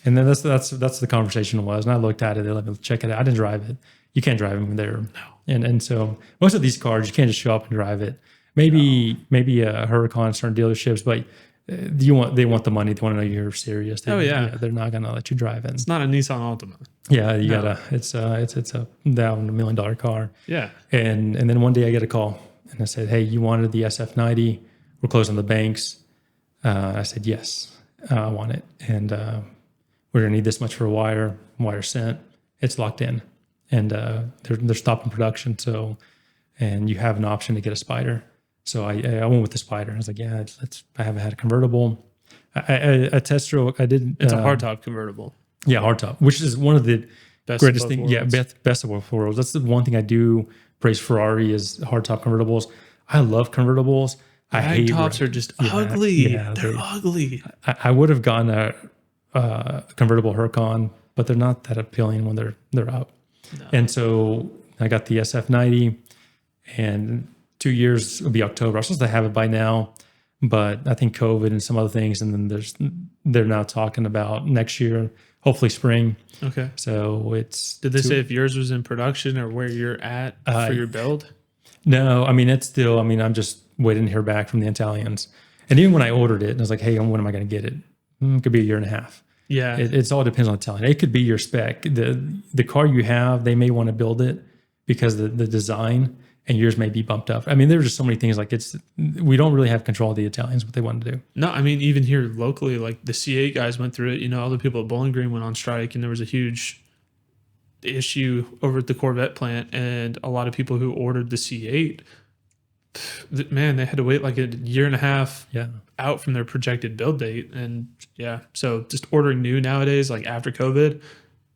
And then that's the conversation was. And I looked at it. They let me check it out. I didn't drive it. You can't drive them there. No. And so most of these cars, you can't just show up and drive it. Maybe a Huracan, certain dealerships, but they want the money. They want to know you're serious. They're not gonna let you drive in. It's not a Nissan Altima. Yeah, you gotta. It's a down $1 million car. Yeah. And then one day I get a call and I said, hey, you wanted the SF90? We're closing the banks. I said yes, I want it, and we're gonna need this much for a wire sent. It's locked in, and they're stopping production. So, and you have an option to get a Spider. So I went with the Spider. I was like, yeah, I haven't had a convertible. A test stroke, I did. It's a hardtop convertible. Yeah, hardtop, which is one of the greatest things. Yeah, best of both worlds. That's the one thing I do praise Ferrari is hardtop convertibles. I love convertibles. I hate tops are just ugly. Yeah, they're ugly. I would have gotten a convertible Huracan, but they're not that appealing when they're up. No. And so I got the SF90, and 2 years will be October. I was supposed to have it by now, but I think COVID and some other things, and then they're now talking about next year, hopefully spring. Okay. So it's. Did they say if yours was in production or where you're at for your build? No, I mean, it's still, I mean, I'm just waiting to hear back from the Italians. And even when I ordered it, I was like, hey, when am I going to get it? It could be a year and a half. Yeah. It's all depends on the Italian. It could be your spec. The car you have, they may want to build it because the design, and yours may be bumped up. I mean, there's just so many things. Like we don't really have control of the Italians, what they want to do. No, I mean, even here locally, like the C8 guys went through it. You know, all the people at Bowling Green went on strike, and there was a huge issue over at the Corvette plant. And a lot of people who ordered the C8, man, they had to wait like a year and a half out from their projected build date. And yeah, so just ordering new nowadays, like after COVID,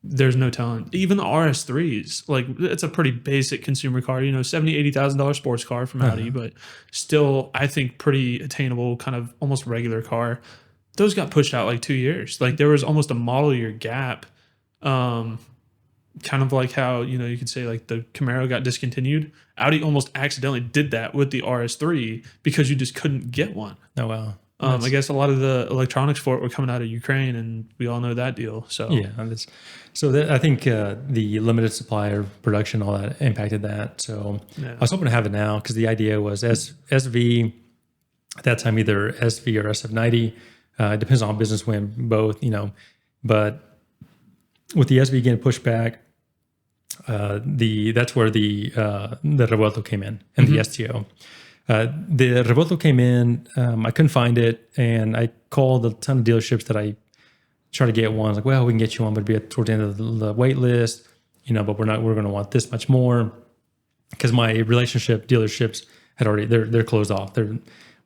there's no telling. Even the RS3s, like it's a pretty basic consumer car, you know, $70,000, $80,000 sports car from Audi, but still, I think pretty attainable, kind of almost regular car. Those got pushed out like 2 years. Like there was almost a model year gap. Kind of like how, you know, you could say like the Camaro got discontinued. Audi almost accidentally did that with the RS3 because you just couldn't get one. Oh, wow. I guess a lot of the electronics for it were coming out of Ukraine, and we all know that deal. So yeah, I think the limited supplier production, all that impacted that. So I was hoping to have it now because the idea was SV at that time, either SV or SF90. It depends on business win, both, you know. But with the SV getting pushed back, that's where the Revuelto came in and the STO. The Revuelto came in, I couldn't find it, and I called a ton of dealerships that I tried to get one. I was like, well, we can get you one, but it'll be toward the end of the wait list, you know, but we're going to want this much more because my relationship dealerships had already, they're closed off.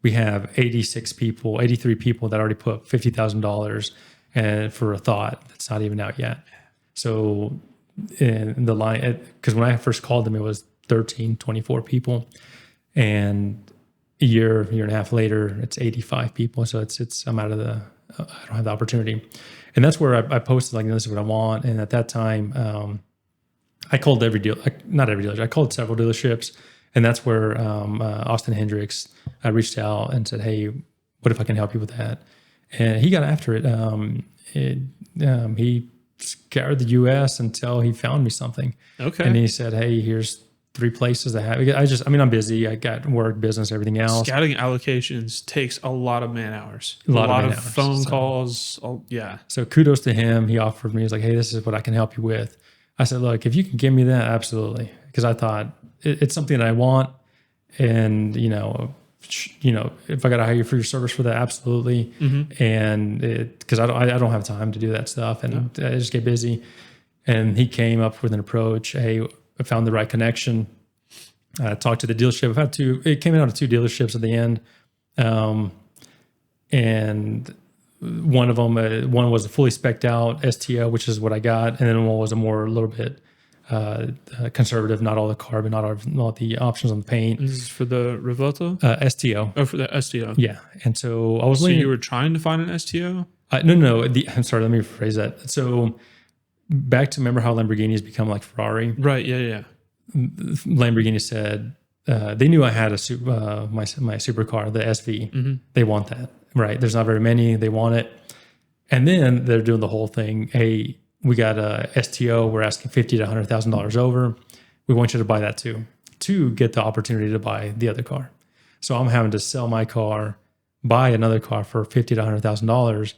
We have 83 people that already put $50,000 and for a thought that's not even out yet. So in the line, because when I first called them, it was 24 people. And a year and a half later, it's 85 people. So I'm out of I don't have the opportunity. And that's where I posted like, this is what I want. And at that time, I called not every dealership, I called several dealerships. And that's where Austin Hendricks reached out and said, hey, what if I can help you with that? And he got after it. He scoured the U.S. until he found me something. Okay. And he said, hey, here's 3 places I have. I'm busy. I got work, business, everything else. Scouting allocations takes a lot of man hours. A lot of phone calls. Yeah. So kudos to him. He offered me, he's like, hey, this is what I can help you with. I said, look, if you can give me that, absolutely. Because I thought it's something that I want. And, you know, if I got to hire you for your service for that, absolutely. Mm-hmm. And because I don't have time to do that stuff. And I just get busy. And he came up with an approach. Hey, I found the right connection. Talked to the dealership. It came out of 2 dealerships at the end. And one of them, one was a fully spec'd out STO, which is what I got. And then one was a little bit conservative, not all the carbon, not all the options on the paint. This is for the Revuelto? STO. Oh, for the STO. Yeah. And so I was So you were trying to find an STO? No. I'm sorry, let me rephrase that. So back to remember how Lamborghini has become like Ferrari. Right. Yeah. Lamborghini said they knew I had my supercar, the SV. Mm-hmm. They want that, right? There's not very many. They want it, and then they're doing the whole thing. Hey, we got a STO. We're asking $50,000 to $100,000 over. We want you to buy that too, to get the opportunity to buy the other car. So I'm having to sell my car, buy another car for $50,000 to $100,000.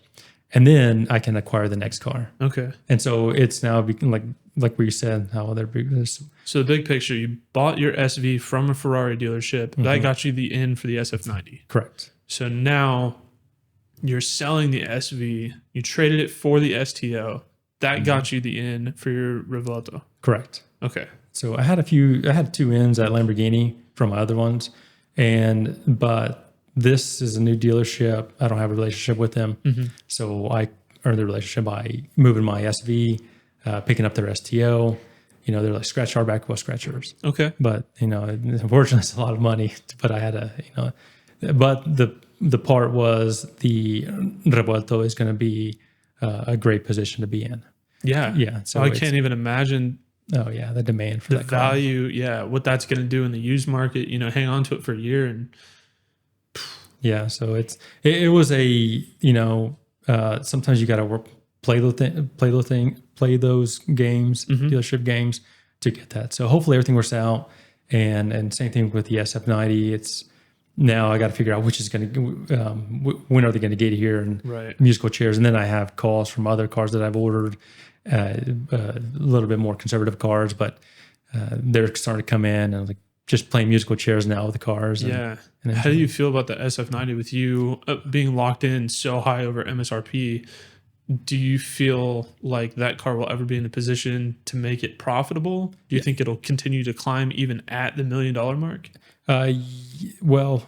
And then I can acquire the next car. Okay. And so it's now like what you said, how they're big. So the big picture, you bought your SV from a Ferrari dealership. Mm-hmm. That got you the in for the SF90. Correct. So now you're selling the SV. You traded it for the STO. That got you the in for your Revuelto. Correct. Okay. So I had 2 ins at Lamborghini from my other ones. But this is a new dealership. I don't have a relationship with them. Mm-hmm. So I earned the relationship by moving my SV, picking up their STO. You know, they're like, scratch our back, we'll scratch yours. Okay. But, you know, unfortunately, it's a lot of money. But I had but the part was the Revuelto is going to be a great position to be in. Yeah. Yeah. So I can't even imagine. Oh, yeah. The demand for the value. Yeah. What that's going to do in the used market, you know, hang on to it for a year and. Yeah, so it was a, you know, sometimes you got to play those games, dealership games to get that. So hopefully everything works out. And same thing with the SF90. It's now I got to figure out which is going to when are they going to get here, and musical chairs. And then I have calls from other cars that I've ordered, a little bit more conservative cars, but they're starting to come in, and like just playing musical chairs now with the cars. And how do you feel about the SF90 with you being locked in so high over MSRP? Do you feel like that car will ever be in a position to make it profitable? Do you think it'll continue to climb even at the $1 million mark? Well,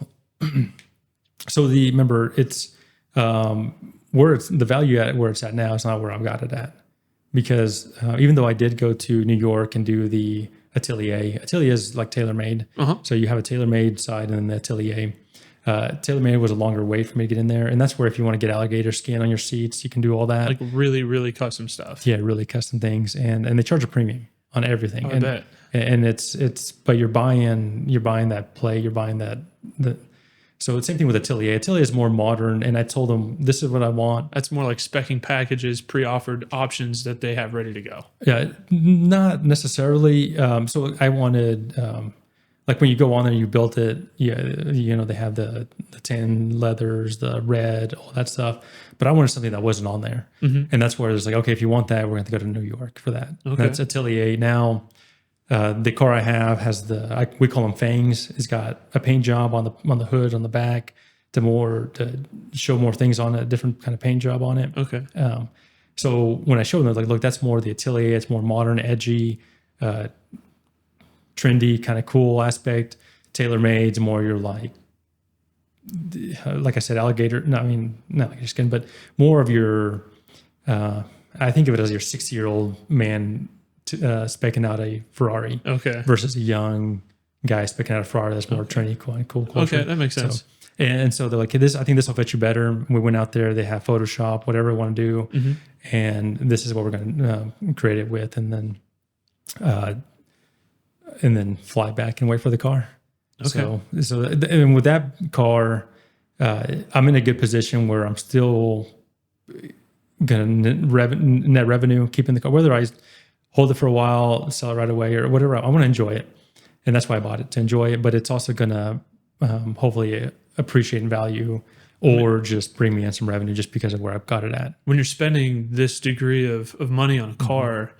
so remember it's where it's the value at where it's at now. It's not where I've got it at, because even though I did go to New York and do the Atelier is like tailor-made. So you have a tailor-made side and then the Atelier. Tailor-made was a longer wait for me to get in there, and that's where if you want to get alligator skin on your seats, you can do all that. Like really, really custom stuff. Yeah, really custom things, and they charge a premium on everything. I bet. And it's but you're buying that play, you're buying that. So it's same thing with Atelier. Atelier is more modern, and I told them this is what I want. That's more like specing packages, pre-offered options that they have ready to go. Yeah, not necessarily. So I wanted. Like when you go on there, you built it. Yeah, they have the tan leathers, the red, all that stuff. But I wanted something that wasn't on there, and that's where it's like, okay, if you want that, we're going to have to go to New York for that. Okay. That's Atelier. Now, the car I have has we call them fangs. It's got a paint job on the hood on the back to show more things on it, different kind of paint job on it. Okay. So when I showed them, they're like, look, that's more the Atelier. It's more modern, edgy. Trendy, kind of cool aspect. TaylorMade's more your like I said, alligator. No, I mean not like your skin, but more of your. I think of it as your 60-year-old man specking out a Ferrari, versus a young guy specking out a Ferrari that's more trendy, cool. Okay, that makes sense. And so they're like, hey, I think this will fit you better. We went out there. They have Photoshop, whatever we want to do, and this is what we're going to create it with, and then fly back and wait for the car. Okay. So and with that car, I'm in a good position where I'm still going to net revenue, keeping the car, whether I hold it for a while, sell it right away or whatever. I want to enjoy it. And that's why I bought it, to enjoy it. But it's also going to hopefully appreciate in value or just bring me in some revenue just because of where I've got it at. When you're spending this degree of money on a car,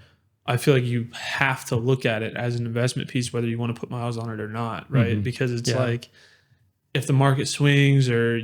I feel like you have to look at it as an investment piece, whether you want to put miles on it or not, right? Because it's like, if the market swings or,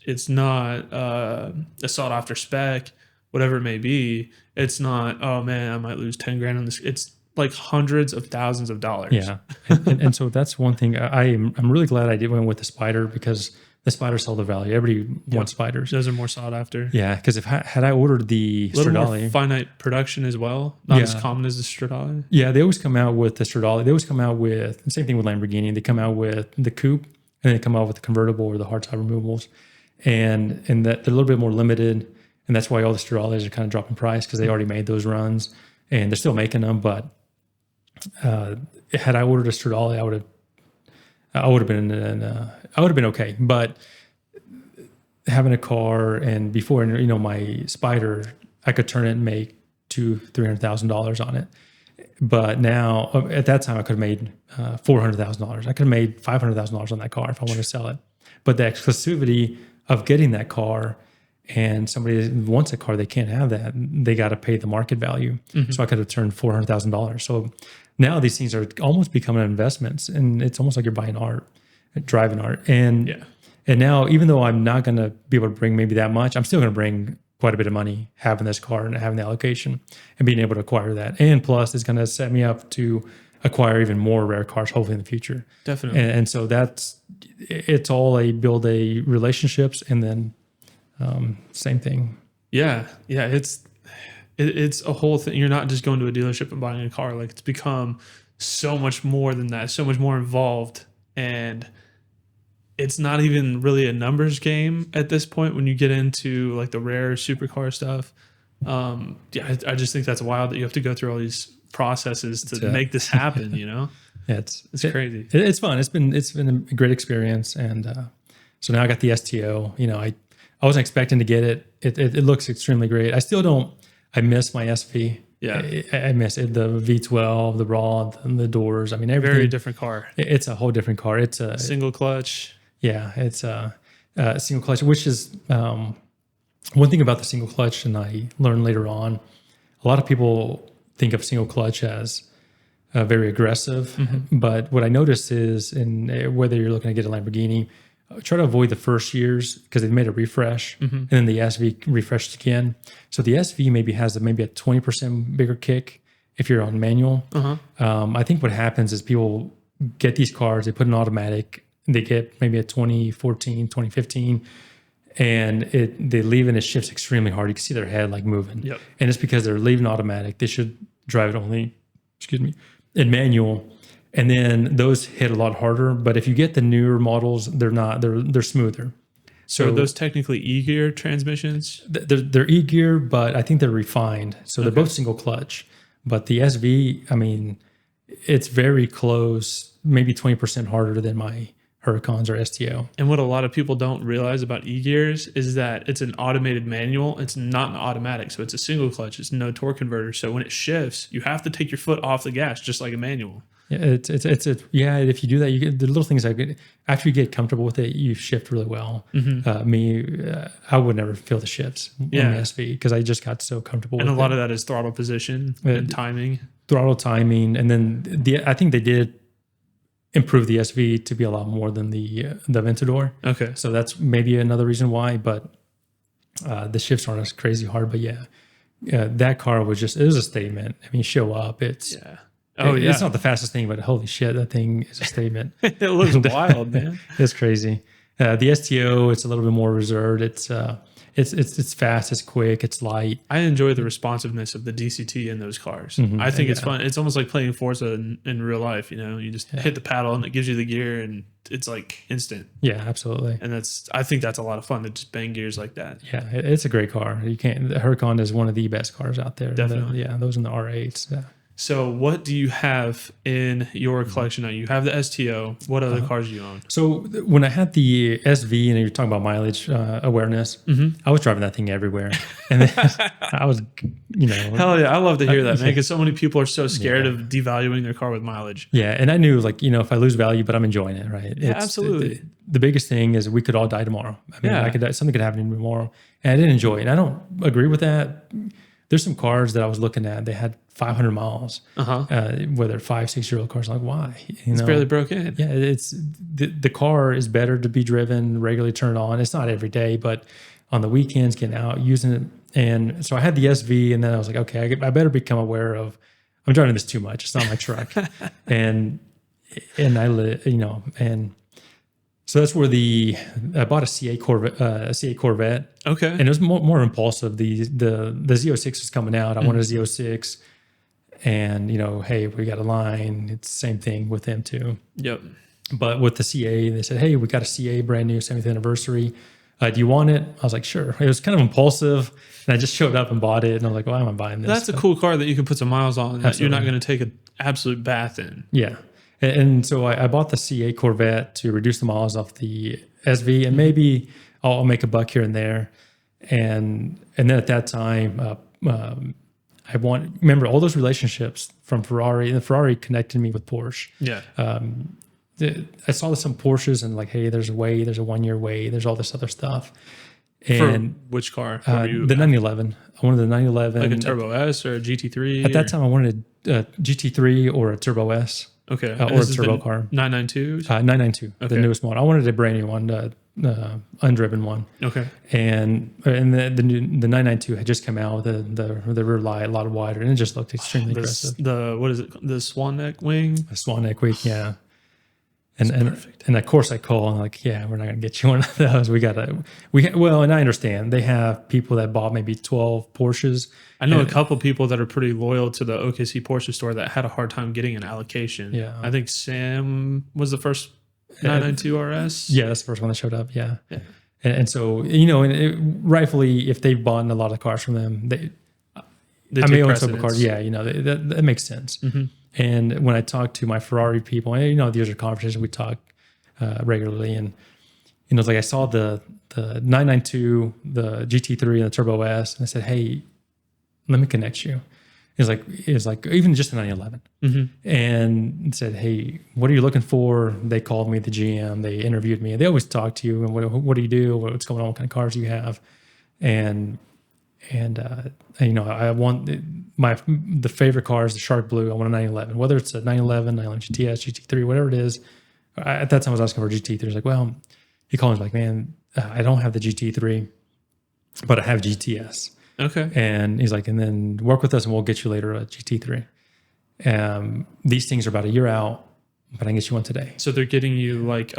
it's not a sought after spec, whatever it may be, it's not, oh man, I might lose 10 grand on this. It's like hundreds of thousands of dollars. Yeah. and so that's one thing I'm really glad I did went with the Spider, because the Spiders sell the value. Everybody wants Spiders. Those are more sought after. Yeah, because had I ordered the Stradale, more finite production as well, not as common as the Stradale. Yeah, they always come out with the Stradale. They always come out with the same thing with Lamborghini. They come out with the coupe, and they come out with the convertible or the hardtop removables, and that they're a little bit more limited, and that's why all the Stradales are kind of dropping price, because they already made those runs, and they're still making them. But had I ordered a Stradale, I would have been okay. But having a car, and before, my Spider, I could turn it and make $200,000-$300,000 on it. But now, at that time, I could have made $400,000. I could have made $500,000 on that car if I wanted to sell it. But the exclusivity of getting that car, and somebody wants a car, they can't have that. They got to pay the market value. So I could have turned $400,000. So now these things are almost becoming investments, and it's almost like you're buying art, driving art. And now, even though I'm not going to be able to bring maybe that much, I'm still going to bring quite a bit of money having this car and having the allocation and being able to acquire that. And plus, it's going to set me up to acquire even more rare cars, hopefully in the future. Definitely. And so it's all build relationships, and then same thing. Yeah. It's a whole thing. You're not just going to a dealership and buying a car. Like, it's become so much more than that, so much more involved. And it's not even really a numbers game at this point when you get into like the rare supercar stuff. I just think that's wild that you have to go through all these processes to make this happen, Yeah, it's crazy. It's fun. It's been a great experience. And so now I got the STO. I I wasn't expecting to get it. It looks extremely great. I still don't. I miss my SV. Yeah. I miss it. The V12, the raw, the doors. I mean, everything. Very different car. It's a whole different car. It's a Single clutch. Yeah, it's a single clutch, which is one thing about the single clutch, and I learned later on. A lot of people think of single clutch as very aggressive, but what I noticed is, in whether you're looking to get a Lamborghini, try to avoid the first years because they've made a refresh, and then the SV refreshed again. So the SV maybe has maybe a 20% bigger kick if you're on manual. I think what happens is people get these cars, they put an automatic, they get maybe a 2014, 2015, and they leave and it shifts extremely hard. You can see their head like moving. Yep. And it's because they're leaving automatic. They should drive it only, in manual. And then those hit a lot harder. But if you get the newer models, they're smoother. So are those technically E-gear transmissions? They're E-gear, but I think they're refined. So they're both single clutch. But the SV, I mean, it's very close, maybe 20% harder than my Huracans or STO. And what a lot of people don't realize about E-gears is that it's an automated manual. It's not an automatic. So it's a single clutch. It's no torque converter. So when it shifts, you have to take your foot off the gas, just like a manual. Yeah, if you do that, you get the little things after you get comfortable with it, you shift really well. I would never feel the shifts on the SV because I just got so comfortable with it. And a lot of that is throttle position and timing. Throttle timing. And then I think they did improve the SV to be a lot more than the Aventador. Okay. So that's maybe another reason why, but the shifts aren't as crazy hard. But that car was it was a statement. I mean, show up. It's not the fastest thing, but holy shit, that thing is a statement. It looks wild, man. It's crazy. The STO, it's a little bit more reserved. It's fast, it's quick, it's light. I enjoy the responsiveness of the DCT in those cars. I think it's fun. It's almost like playing Forza in real life. You know, you just hit the paddle and it gives you the gear, and it's like instant. Yeah, absolutely. And I think that's a lot of fun to just bang gears like that. Yeah, it's a great car. The Huracan is one of the best cars out there. Definitely. Those in the R8s. Yeah. So what do you have in your collection now? You have the STO. What other cars do you own? So when I had the SV and you're talking about mileage awareness, I was driving that thing everywhere. And then I was, Hell yeah. I love to hear that, man, because so many people are so scared of devaluing their car with mileage. Yeah. And I knew if I lose value, but I'm enjoying it, right? Yeah, absolutely. The biggest thing is we could all die tomorrow. I mean, something could happen to me tomorrow. And I didn't enjoy it. And I don't agree with that. There's some cars that I was looking at, they had 500 miles, whether 5-6-year-old cars. I'm like, why? It's barely broke in. Yeah, it's the car is better to be driven, regularly turned on. It's not every day, but on the weekends, getting out, using it. And so I had the SV, and then I was like, okay, I better become aware of, I'm driving this too much. It's not my truck. and so that's where I bought a C8 Corvette. Okay. And it was more impulsive. The Z06 was coming out. I wanted a Z06. And, hey, we got a line. It's the same thing with them too. Yep. But with the CA, they said, hey, we got a CA brand new 70th anniversary. Do you want it? I was like, sure. It was kind of impulsive. And I just showed up and bought it. And I'm like, why am I buying this? That's a cool car that you can put some miles on that you're not going to take an absolute bath in. Yeah. And so I bought the C8 Corvette to reduce the miles off the SV, and maybe I'll make a buck here and there. And then at that time, remember all those relationships from Ferrari, and the Ferrari connected me with Porsche. Yeah. I saw some Porsches and like, hey, there's a 1-year wait. There's all this other stuff. And for which car? The 911. I wanted the 911. Like a Turbo S or a GT3? At that time, I wanted a GT3 or a Turbo S. Okay. Or a turbo car. 992? 992, okay. The newest model. I wanted a brand new one, undriven one. Okay. And the 992 had just come out with the rear light a lot wider, and it just looked extremely aggressive. What is it? The swan neck wing? A swan neck wing, yeah. And of course I call and like, yeah, we're not going to get you one of those. And I understand they have people that bought maybe 12 Porsches. I know a couple people that are pretty loyal to the OKC Porsche store that had a hard time getting an allocation. Yeah. I think Sam was the first 992 RS. Yeah, that's the first one that showed up. Yeah. And so, rightfully, if they've bought a lot of cars from them, I may own some cars. Yeah, that makes sense. Mm-hmm. And when I talk to my Ferrari people, and these are conversations we talk regularly, and it's like I saw the 992, the GT3, and the Turbo S, and I said, hey, let me connect you. It was like even just a 911, and said, hey, what are you looking for? They called me, the GM. They interviewed me. They always talk to you and what do you do? What's going on? What kind of cars do you have? And I want the favorite car is the Shark Blue. I want a 911, whether it's a 911, 911 GTS, GT3, whatever it is. At that time, I was asking for a GT3. He's like, well, he called me like, man, I don't have the GT3, but I have GTS. Okay. And he's like, and then work with us and we'll get you later a GT3. These things are about a year out, but I can get you one today. So they're getting you like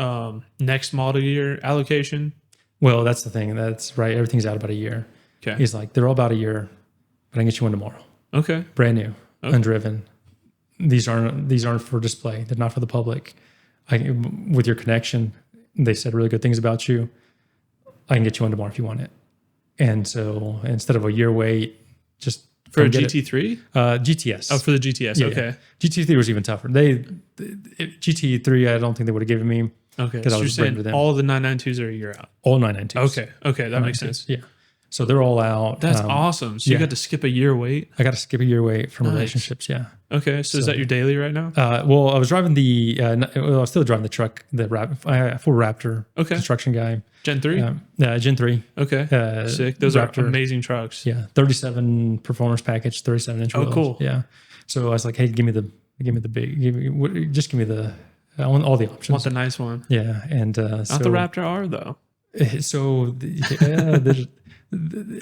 next model year allocation? Well, that's the thing. That's right. Everything's out about a year. Okay. He's like, they're all about a year, but I can get you one tomorrow. Okay. Brand new, Okay. undriven. These aren't for display. They're not for the public. With your connection, they said really good things about you. I can get you one tomorrow if you want it. And so instead of a year wait, just for a GT3? GTS. Oh, for the GTS. Yeah, Okay. yeah. GT3 was even tougher. GT3, I don't think they would have given me. Okay. So So I you're was bringing to saying them. all the 992s are a year out. All 992s. Okay. Okay. That makes sense. Yeah. So they're all out. That's awesome. So you got to skip a year wait. I got to skip a year wait from Nice. relationships. Yeah. Okay. So is that your daily right now? Well, I was driving I was still driving the truck, the Ford Raptor Okay. construction guy. Gen 3? Gen 3. Okay. Sick. Those Raptor. are amazing trucks. Yeah. 37 performance package, 37 inch Oh, wheels. cool. Yeah. So I was like, hey, give me the just give me the, I want all the options. Want the nice one. Yeah. And Not the Raptor R though. So yeah,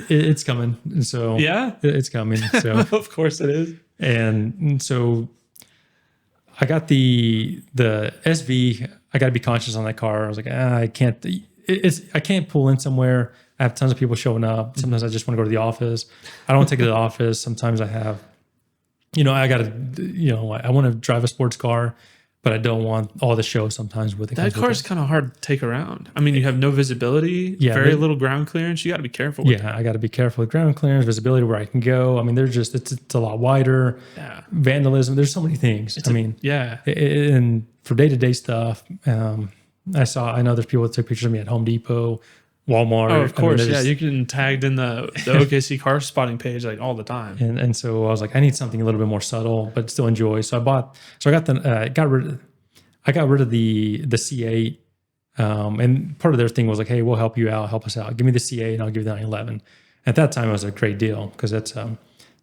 it's coming. So Yeah? it's coming. So Of course it is. and so I got the SV. I got to be conscious on that car. I was like, I can't. I can't pull in somewhere. I have tons of people showing up. Sometimes I just want to go to the office. I don't want to take it to the office. Sometimes I have, I got to, I want to drive a sports car, but I don't want all the show sometimes with it. That car's kind of hard to take around. I mean, you have no visibility, Yeah, very little ground clearance. You got to be careful with I got to be careful with ground clearance, visibility, where I can go. I mean, it's a lot wider. Yeah. Vandalism. There's so many things. Yeah. And for day-to-day stuff, I know there's people that took pictures of me at Home Depot, Walmart. Oh, of course. there's- You can tagged in the OKC car spotting page like all the time. And so I was like, I need something a little bit more subtle, but still enjoy. So I got rid of the C8. And part of their thing was like, hey, we'll help you out, help us out. Give me the C8 and I'll give you the 911. At that time, it was a great deal because that's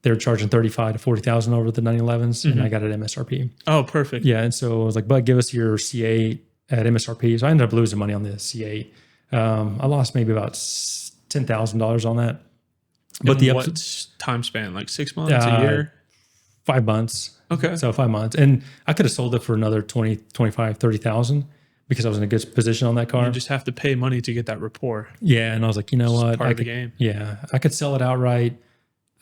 they were charging $35,000 to $40,000 over the 911s, and I got it at MSRP. Oh, perfect. Yeah, and so I was like, "Bud, give us your C8 at MSRP." So I ended up losing money on the C8. I lost maybe about $10,000 on that. But what time span? Like 6 months, a year? 5 months. Okay. So 5 months, and I could have sold it for another 20, 25, 30,000 because I was in a good position on that car. You just have to pay money to get that rapport. Yeah, and I was like, you know what? Part of the game. Yeah, I could sell it outright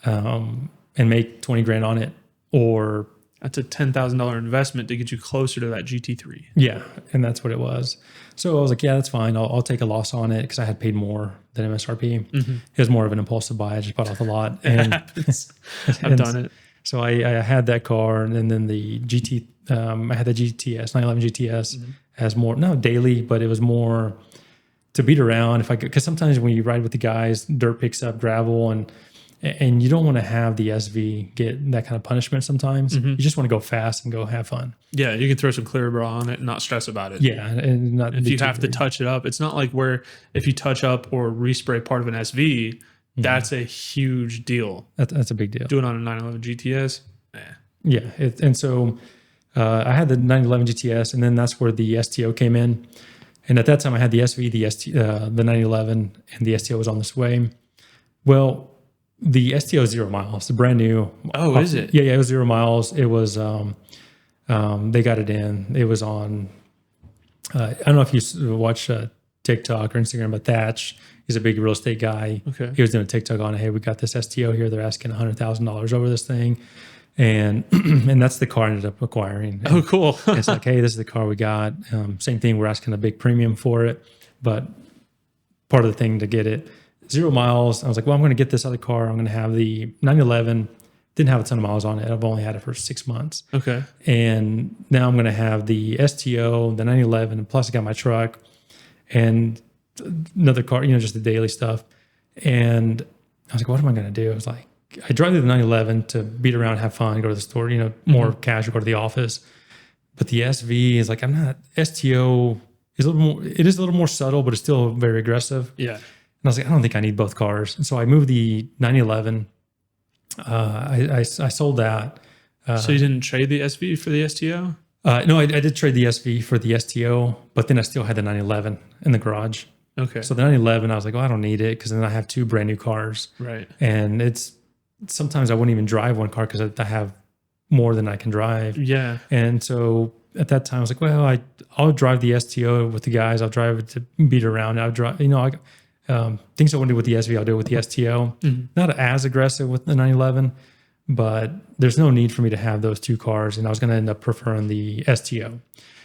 and make 20 grand on it, or That's a $10,000 investment to get you closer to that GT3. yeah, and that's what it was. So I was like, yeah, that's fine. I'll take a loss on it because I had paid more than MSRP. It was more of an impulsive buy. I just bought off the lot. And I've done it. So I had that car, and then the GT. I had the GTS 911 GTS as more not daily, but it was more to beat around if I could. Because sometimes when you ride with the guys, dirt picks up gravel, and you don't want to have the SV get that kind of punishment. Sometimes you just want to go fast and go have fun. Yeah, you can throw some clear bra on it and not stress about it. Yeah, and not If be you too have to worried. touch it up, it's not like where if you touch up or respray part of an SV, that's a huge deal. That's a big deal. Doing on a 911 GTS, Yeah, and so I had the 911 GTS, and then that's where the STO came in. And at that time, I had the SV, the 911, and the STO was on this way. Well, the STO is 0 miles, brand new. Oh, is it? Yeah, it was 0 miles. It was they got it in. It was on. I don't know if you watch TikTok or Instagram, but Thatch, he's a big real estate guy. Okay. He was doing a TikTok on, hey, we got this STO here. They're asking $100,000 over this thing. And and that's the car I ended up acquiring. Oh, cool. It's like, hey, this is the car we got. Same thing, we're asking a big premium for it. But part of the thing to get it, 0 miles, I was like, well, I'm going to get this other car. I'm going to have the 911. Didn't have a ton of miles on it. I've only had it for 6 months. Okay. And now I'm going to have the STO, the 911, plus I got my truck. And another car, just the daily stuff. And I was like, what am I going to do? I was like, I drive the 911 to beat around, have fun, go to the store, more casual, go to the office. But the SV is like, STO is it is a little more subtle, but it's still very aggressive. Yeah. And I was like, I don't think I need both cars. And so I moved the 911. I sold that. So you didn't trade the SV for the STO? No, I did trade the SV for the STO, but then I still had the 911 in the garage. Okay. So the 911, I was like, I don't need it because then I have 2 brand new cars. Right. And sometimes I wouldn't even drive one car because I have more than I can drive. Yeah. And so at that time I was like, well, I'll drive the STO with the guys. I'll drive it to beat around. I'll drive, things I want to do with the SV, I'll do it with the STO. Not as aggressive with the 911, but there's no need for me to have those 2 cars. And I was going to end up preferring the STO.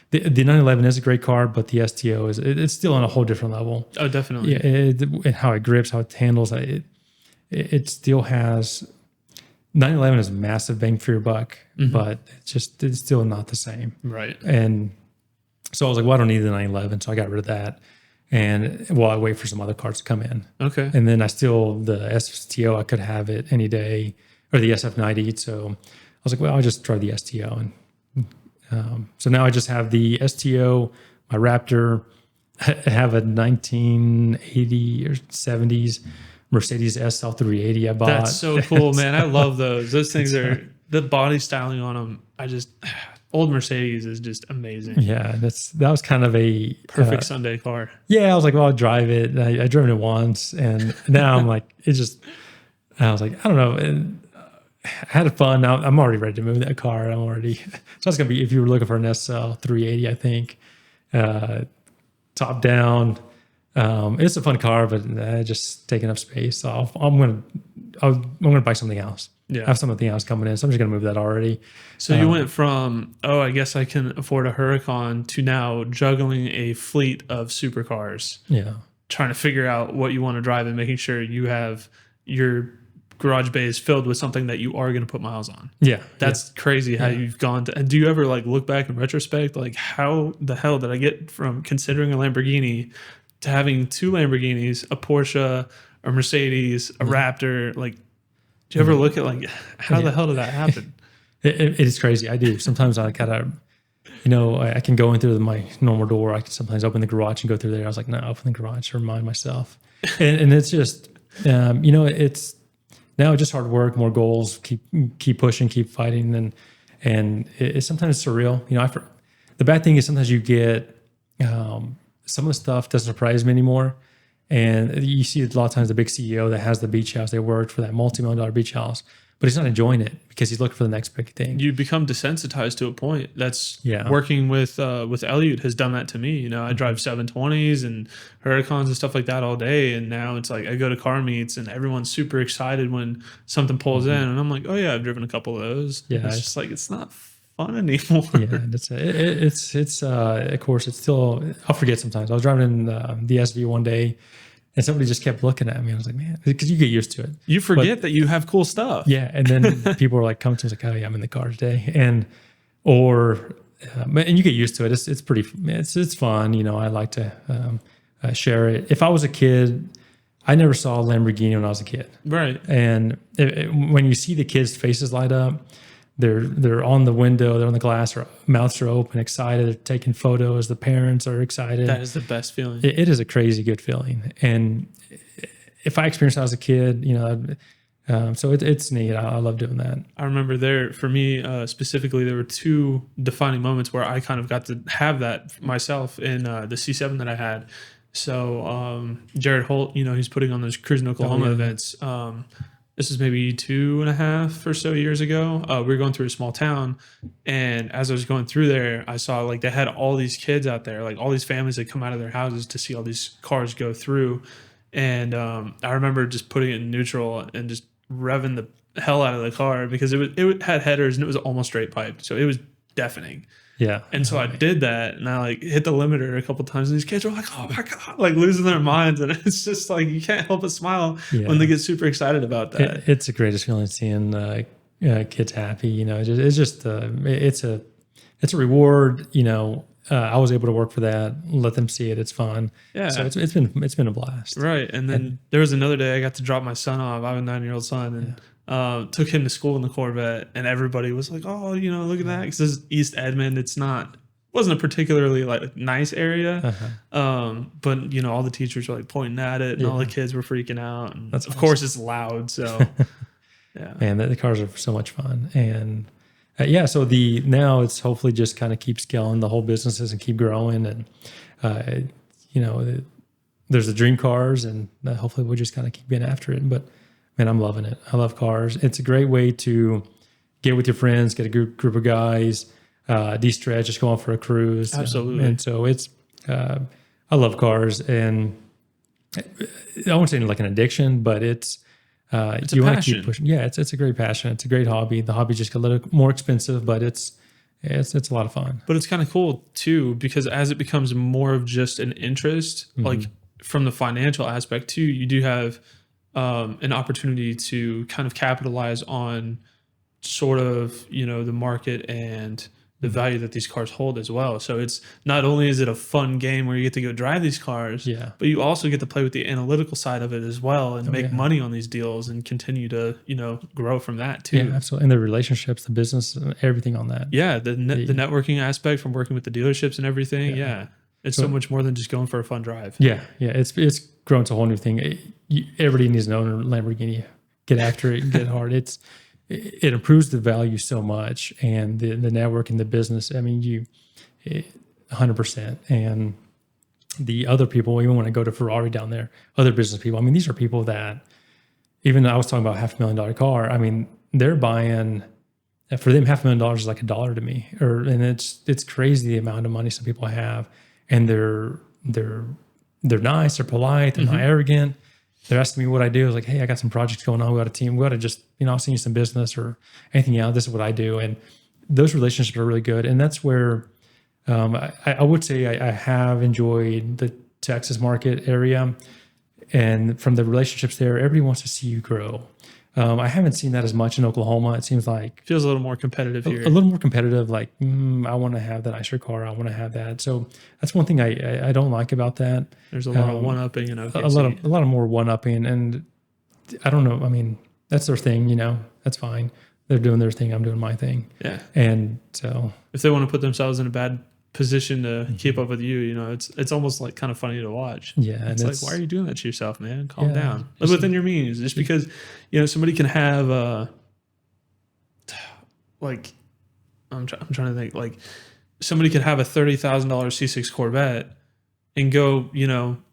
The 911 is a great car, but the STO it's still on a whole different level. Oh, definitely. Yeah, and how it grips, how it handles, it still has. 911 is massive bang for your buck, but it's still not the same. Right. And so I was like, well, I don't need the 911, so I got rid of that. And while I wait for some other cars to come in. Okay. And then the STO, I could have it any day, or the SF90. So I was like, well, I'll just try the STO. And so now I just have the STO, my Raptor. I have a 1980 or 70s Mercedes SL 380 I bought. That's so cool, man. I love those. Those things are, the body styling on them. Old Mercedes is just amazing. Yeah, that was kind of a perfect Sunday car. Yeah, I was like, well, I'll drive it. I drove it once, and now I'm like, I was like, I don't know. And I had fun. Now I'm already ready to move that car. So it's gonna be, if you were looking for an SL 380, I think, top down. It's a fun car, but just taking up space. So I'm gonna buy something else. Yeah. I have something else coming in, so I'm just gonna move that already. So you went from, I guess I can afford a Huracan, to now juggling a fleet of supercars. Yeah. Trying to figure out what you want to drive and making sure you have your garage bay is filled with something that you are going to put miles on. Yeah. That's crazy how you've gone to. And do you ever look back in retrospect, how the hell did I get from considering a Lamborghini to having 2 Lamborghinis, a Porsche, a Mercedes, a Raptor? Do you ever look at how the hell did that happen? It is crazy. I do. Sometimes I gotta, I can go in through my normal door. I can sometimes open the garage and go through there. I was like, no, open the garage to remind myself. And it's just, it's now just hard work, more goals, keep pushing, keep fighting. And it's sometimes surreal. The bad thing is sometimes you get, some of the stuff doesn't surprise me anymore. And you see a lot of times the big CEO that has the beach house, they worked for that multi-million-dollar beach house, but he's not enjoying it because he's looking for the next big thing. You become desensitized to a point. That's Yeah. working with Elliot has done that to me. I drive 720s and Huracans and stuff like that all day. And now it's like I go to car meets and everyone's super excited when something pulls in. And I'm like, oh yeah, I've driven a couple of those. Yeah. It's just it's not fun anymore. Yeah, that's it's of course it's still, I'll forget sometimes. I was driving in the SV one day and somebody just kept looking at me. I was like, man, because you get used to it. You forget that you have cool stuff. Yeah, and then people were coming to me like, oh yeah, I'm in the car today, and you get used to it. It's pretty, it's fun. I like to share it. If I was a kid, I never saw a Lamborghini when I was a kid. Right. And when you see the kids' faces light up, they're on the window, they're on the glass, their mouths are open, excited, they're taking photos, the parents are excited. That is the best feeling. It is a crazy good feeling. And if I experienced that as a kid, so it's neat. I love doing that. I remember for me specifically, there were 2 defining moments where I kind of got to have that myself in the C7 that I had. So Jared Holt, he's putting on those Cruising Oklahoma events. This is maybe 2.5 or so years ago. We were going through a small town, and as I was going through there, I saw they had all these kids out there, all these families that come out of their houses to see all these cars go through. And I remember just putting it in neutral and just revving the hell out of the car because it had headers and it was almost straight piped, so it was deafening. Yeah. And so I did that, and I hit the limiter a couple times, and these kids were like, oh my God, losing their minds. And it's just you can't help but smile when they get super excited about that. It's the greatest feeling seeing kids happy. It's just it's a reward. I was able to work for that, let them see it. It's fun. Yeah. So it's been a blast. Right. And then there was another day I got to drop my son off. I have a 9-year-old son, and took him to school in the Corvette, and everybody was like, "Oh, look at that." Because this is East Edmond. Wasn't a particularly like nice area. But all the teachers were like pointing at it, and all the kids were freaking out. And That's of course it's loud. So yeah. Man, the cars are so much fun. And so now it's hopefully just kind of keep scaling the whole businesses and keep growing. And, there's the dream cars, and hopefully we'll just kind of keep getting after it. But man, I'm loving it. I love cars. It's a great way to get with your friends, get a group of guys, de-stretch, just go on for a cruise. Absolutely. And so I love cars, and I won't say like an addiction, but it's you want to keep pushing. Yeah, it's a great passion. It's a great hobby. The hobby just got a little more expensive, but it's a lot of fun. But it's kind of cool too, because as it becomes more of just an interest, like from the financial aspect too, you do have an opportunity to kind of capitalize on sort of, the market and the value that these cars hold as well. So it's not only is it a fun game where you get to go drive these cars, but you also get to play with the analytical side of it as well, and make money on these deals and continue to, grow from that too. Yeah, absolutely. And the relationships, the business, everything on that. Yeah. The networking aspect from working with the dealerships and everything. Yeah. It's so much more than just going for a fun drive. Yeah. Yeah. It's grown to a whole new thing. Everybody needs to own a Lamborghini. Get after it and get hard. It improves the value so much, and the network and the business. I mean, 100%. And the other people, even when I go to Ferrari down there, other business people. I mean, these are people that, even I was talking about $500,000 car. I mean, they're buying, for them, $500,000 is like $1 to me. And it's crazy the amount of money some people have, and they're nice, they're polite, they're not arrogant. They're asking me what I do. I was like, hey, I got some projects going on. We got a team. We got to just, I'll send you some business or anything else. This is what I do. And those relationships are really good. And that's where I would say I have enjoyed the Texas market area. And from the relationships there, everybody wants to see you grow. I haven't seen that as much in Oklahoma. It seems like feels a little more competitive here. A little more competitive. Like, I want to have that nicer car. I want to have that. So that's one thing I don't like about that. There's a lot of one-upping, a lot of more one-upping, and I don't know. I mean, that's their thing. That's fine. They're doing their thing. I'm doing my thing. Yeah. And so if they want to put themselves in a bad position to keep up with you, it's almost like kind of funny to watch. Yeah. And it's like, why are you doing that to yourself, man? Calm down. Live within your means. Just because, somebody can have like, I'm trying to think, like somebody could have a $30,000 C6 Corvette and go,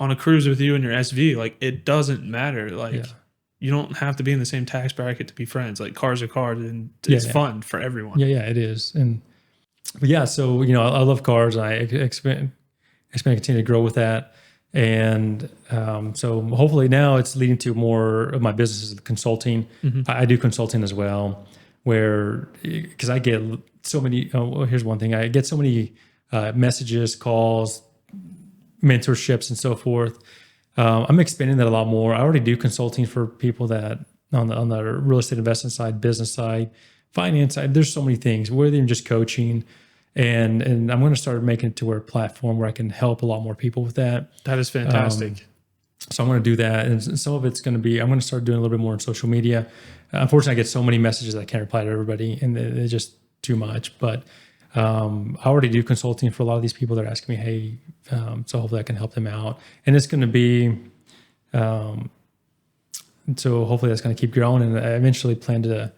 on a cruise with you in your SV. Like, it doesn't matter. Like, you don't have to be in the same tax bracket to be friends. Like, cars are cars, and it's fun for everyone. Yeah, it is. But yeah, so, I love cars. I expect to continue to grow with that. And so hopefully now it's leading to more of my business is consulting. I do consulting as well, because I get so many, here's one thing. I get so many messages, calls, mentorships, and so forth. I'm expanding that a lot more. I already do consulting for people that on the real estate investment side, business side, finance side. There's so many things, whether even just coaching, and I'm going to start making it to a platform where I can help a lot more people with that. That is fantastic. So I'm going to do that, and some of it's going to be, I'm going to start doing a little bit more on social media. Unfortunately, I get so many messages that I can't reply to everybody, and they're just too much. But I already do consulting for a lot of these people that are asking me, hey, so hopefully I can help them out, and it's going to be. So hopefully that's going to keep growing, and I eventually plan to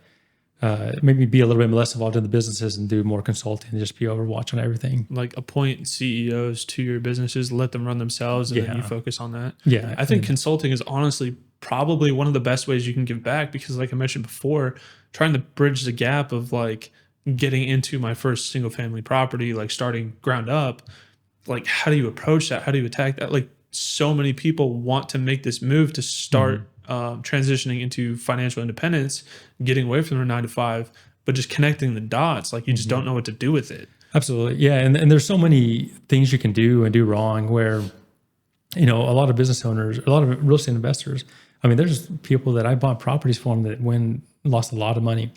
maybe be a little bit less involved in the businesses and do more consulting and just be overwatch on everything. Like appoint CEOs to your businesses, let them run themselves, and then you focus on that. Yeah. I think consulting is honestly probably one of the best ways you can give back, because like I mentioned before, trying to bridge the gap of like getting into my first single family property, like starting ground up, like how do you approach that? How do you attack that? Like so many people want to make this move to start transitioning into financial independence, getting away from their 9-to-5, but just connecting the dots. Like you just don't know what to do with it. Absolutely. Yeah. And there's so many things you can do and do wrong where, a lot of business owners, a lot of real estate investors, I mean, there's people that I bought properties from that lost a lot of money.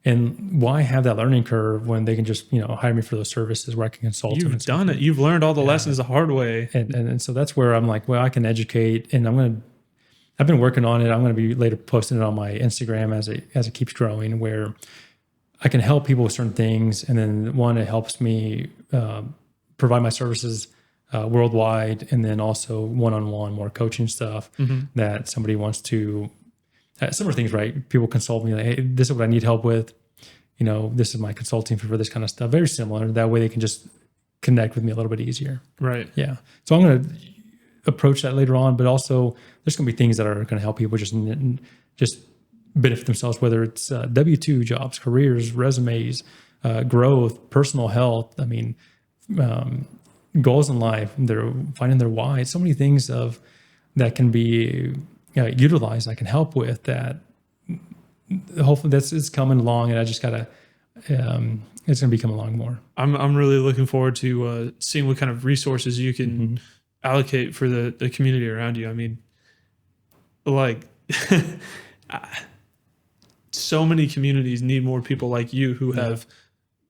And why have that learning curve when they can just, hire me for those services where I can consult them? You've done it. You've learned all the lessons the hard way. And so that's where I'm like, well, I can educate, and I've been working on it. I'm going to be later posting it on my Instagram as it keeps growing, where I can help people with certain things. And then one, it helps me provide my services worldwide. And then also one-on-one, more coaching stuff that somebody wants to, similar things, right? People consult me like, hey, this is what I need help with. This is my consulting for this kind of stuff. Very similar. That way they can just connect with me a little bit easier. Right. Yeah. So I'm going to approach that later on, but also there's going to be things that are going to help people just benefit themselves, whether it's W-2 jobs, careers, resumes, growth, personal health. I mean, goals in life, they're finding their why. So many things that can be utilized, I can help with that. Hopefully it's coming along, and I just gotta, it's going to be coming along more. I'm really looking forward to seeing what kind of resources you can allocate for the community around you. I mean, like, so many communities need more people like you who have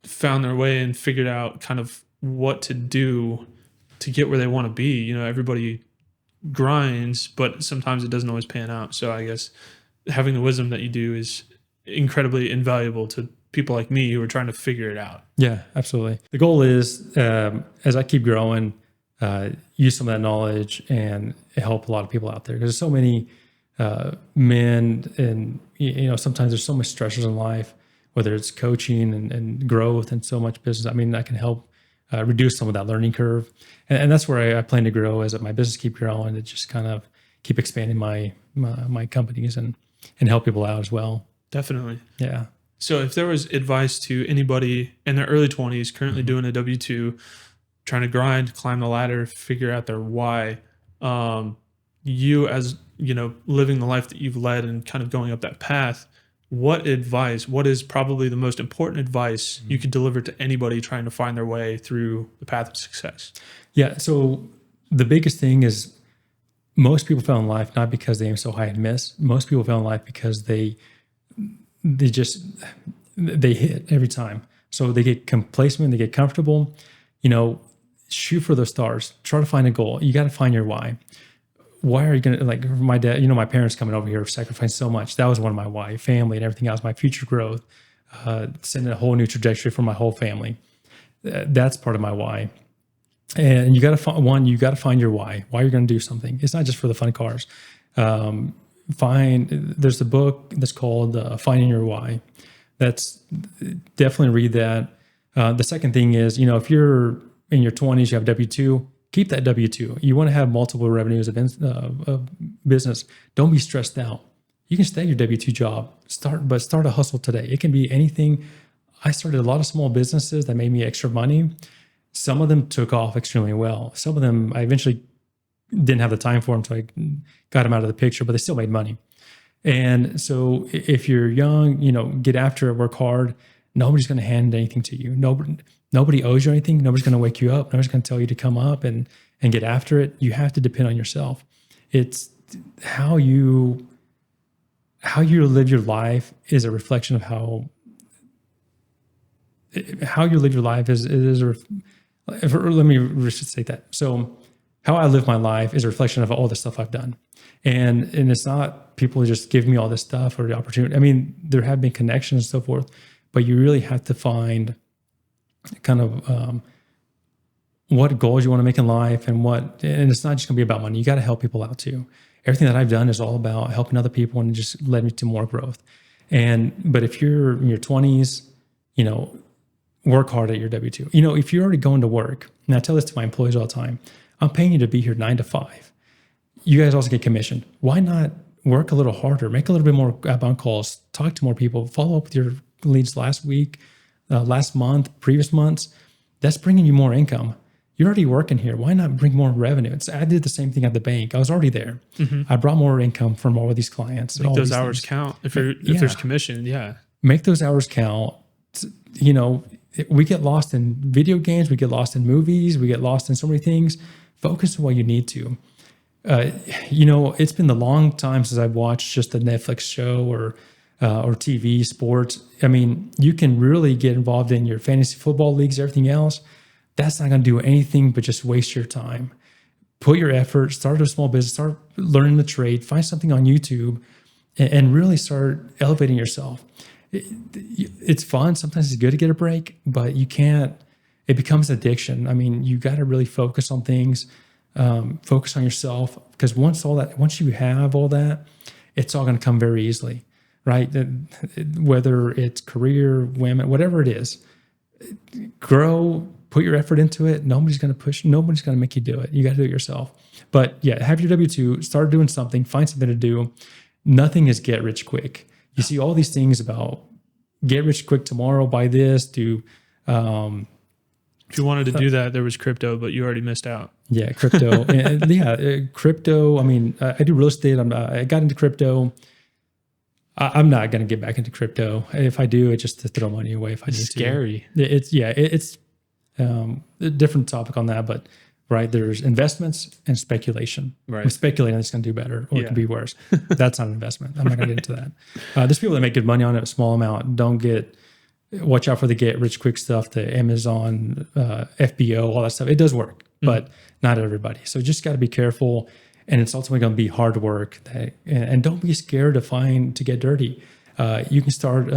found their way and figured out kind of what to do to get where they want to be. Everybody grinds, but sometimes it doesn't always pan out. So I guess having the wisdom that you do is incredibly invaluable to people like me who are trying to figure it out. Yeah, absolutely. The goal is, as I keep growing, use some of that knowledge and help a lot of people out there, because there's so many men, and sometimes there's so much stressors in life, whether it's coaching and growth and so much business. I mean, I can help reduce some of that learning curve, and that's where I plan to grow as my business keep growing, to just kind of keep expanding my companies and help people out as well. Definitely. Yeah. So if there was advice to anybody in their early 20s currently doing a W-2, trying to grind, climb the ladder, figure out their why, you as living the life that you've led and kind of going up that path, what is probably the most important advice you could deliver to anybody trying to find their way through the path of success? Yeah. So the biggest thing is, most people fail in life not because they aim so high and miss. Most people fail in life because they hit every time. So they get complacent, they get comfortable. Shoot for those stars. Try to find a goal. You got to find your why. Why are you going to, like my dad, my parents coming over here sacrificing so much. That was one of my why. Family and everything else, my future growth, setting a whole new trajectory for my whole family. That's part of my why. And you got to find your why you're going to do something. It's not just for the fun cars. There's a book that's called Finding Your Why. That's definitely read that. The second thing is, if you're in your 20s, you have W-2, keep that W-2. You want to have multiple revenues of business. Don't be stressed out. You can stay at your W-2 job, start a hustle today. It can be anything. I started a lot of small businesses that made me extra money. Some of them took off extremely well. Some of them I eventually didn't have the time for them, so I got them out of the picture, but they still made money. And so if you're young, get after it, work hard. Nobody's going to hand anything to you. Nobody owes you anything. Nobody's going to wake you up. Nobody's going to tell you to come up and get after it. You have to depend on yourself. It's how you live your life is a reflection of how you live your life let me restate that. So how I live my life is a reflection of all the stuff I've done. And it's not people just give me all this stuff or the opportunity. I mean, there have been connections and so forth, but you really have to find kind of what goals you want to make in life, and it's not just going to be about money. You got to help people out too. Everything that I've done is all about helping other people, and it just led me to more growth. But if you're in your 20s, work hard at your W-2. If you're already going to work, and I tell this to my employees all the time, I'm paying you to be here 9 to 5. You guys also get commission. Why not work a little harder, make a little bit more outbound calls, talk to more people, follow up with your leads last week, last month, previous months? That's bringing you more income. You're already working here. Why not bring more revenue? I did the same thing at the bank. I was already there. I brought more income from all of these clients. Make those hours count. If there's commission, make those hours count. We get lost in video games. We get lost in movies. We get lost in so many things. Focus on what you need to. It's been a long time since I've watched just a Netflix show or or TV, sports. I mean, you can really get involved in your fantasy football leagues, everything else. That's not going to do anything but just waste your time. Put your effort, start a small business, start learning the trade, find something on YouTube, and really start elevating yourself. It's fun. Sometimes it's good to get a break, but you can't, it becomes addiction. I mean, you got to really focus on things, focus on yourself, because once you have all that, it's all going to come very easily, right? Whether it's career, women, whatever it is, grow, put your effort into it. Nobody's going to push, nobody's going to make you do it. You got to do it yourself. But yeah, have your W-2, start doing something, find something to do. Nothing is get rich quick. You see all these things about get rich quick tomorrow, buy this, do. If you wanted to do that, there was crypto, but you already missed out. Yeah, crypto. Crypto. I mean, I do real estate. I got into crypto. I'm not going to get back into crypto. If I do, it's just to throw money away if I need to. Scary. It's a different topic on that, but right, there's investments and speculation. Right. I'm speculating it's going to do better or it could be worse. That's not an investment. I'm not going to get into that. There's people that make good money on it, a small amount. Watch out for the get rich quick stuff, the Amazon, FBO, all that stuff. It does work, but not everybody. So just got to be careful. And it's ultimately going to be hard work. And don't be scared to get dirty. You can start,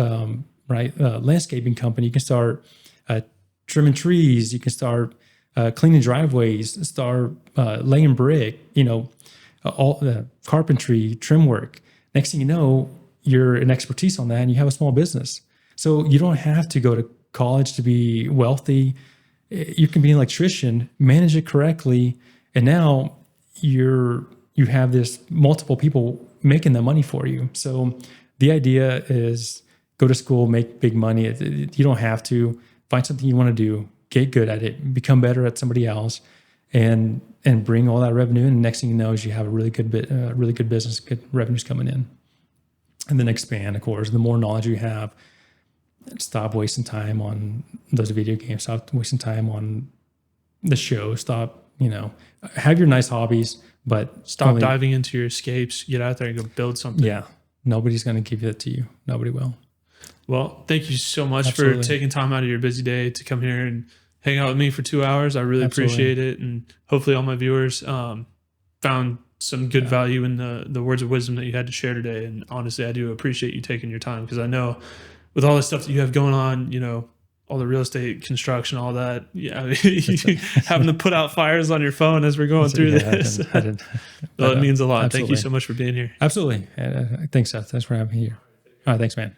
landscaping company. You can start trimming trees. You can start cleaning driveways, start laying brick, all the carpentry, trim work. Next thing you know, you're an expertise on that and you have a small business. So you don't have to go to college to be wealthy. You can be an electrician, manage it correctly, and now you have this multiple people making the money for you. So the idea is go to school, make big money. You don't have to. Find something you want to do, get good at it, become better at somebody else, and bring all that revenue in. And next thing you know is you have a really good business, good revenues coming in. And then expand, of course. The more knowledge you have, stop wasting time on those video games. Stop wasting time on the show. Stop, have your nice hobbies, but stop diving into your escapes. Get out there and go build something. Yeah. Nobody's going to give that to you. Nobody will. Well, thank you so much for taking time out of your busy day to come here and hang out with me for 2 hours. I really appreciate it. And hopefully all my viewers found some good value in the words of wisdom that you had to share today. And honestly, I do appreciate you taking your time, because I know with all the stuff that you have going on, all the real estate, construction, all that, having to put out fires on your phone as we're going through this. Well, it means a lot. Absolutely. Thank you so much for being here. Absolutely. Thanks, Seth. Thanks for having me here. All right. Thanks, man.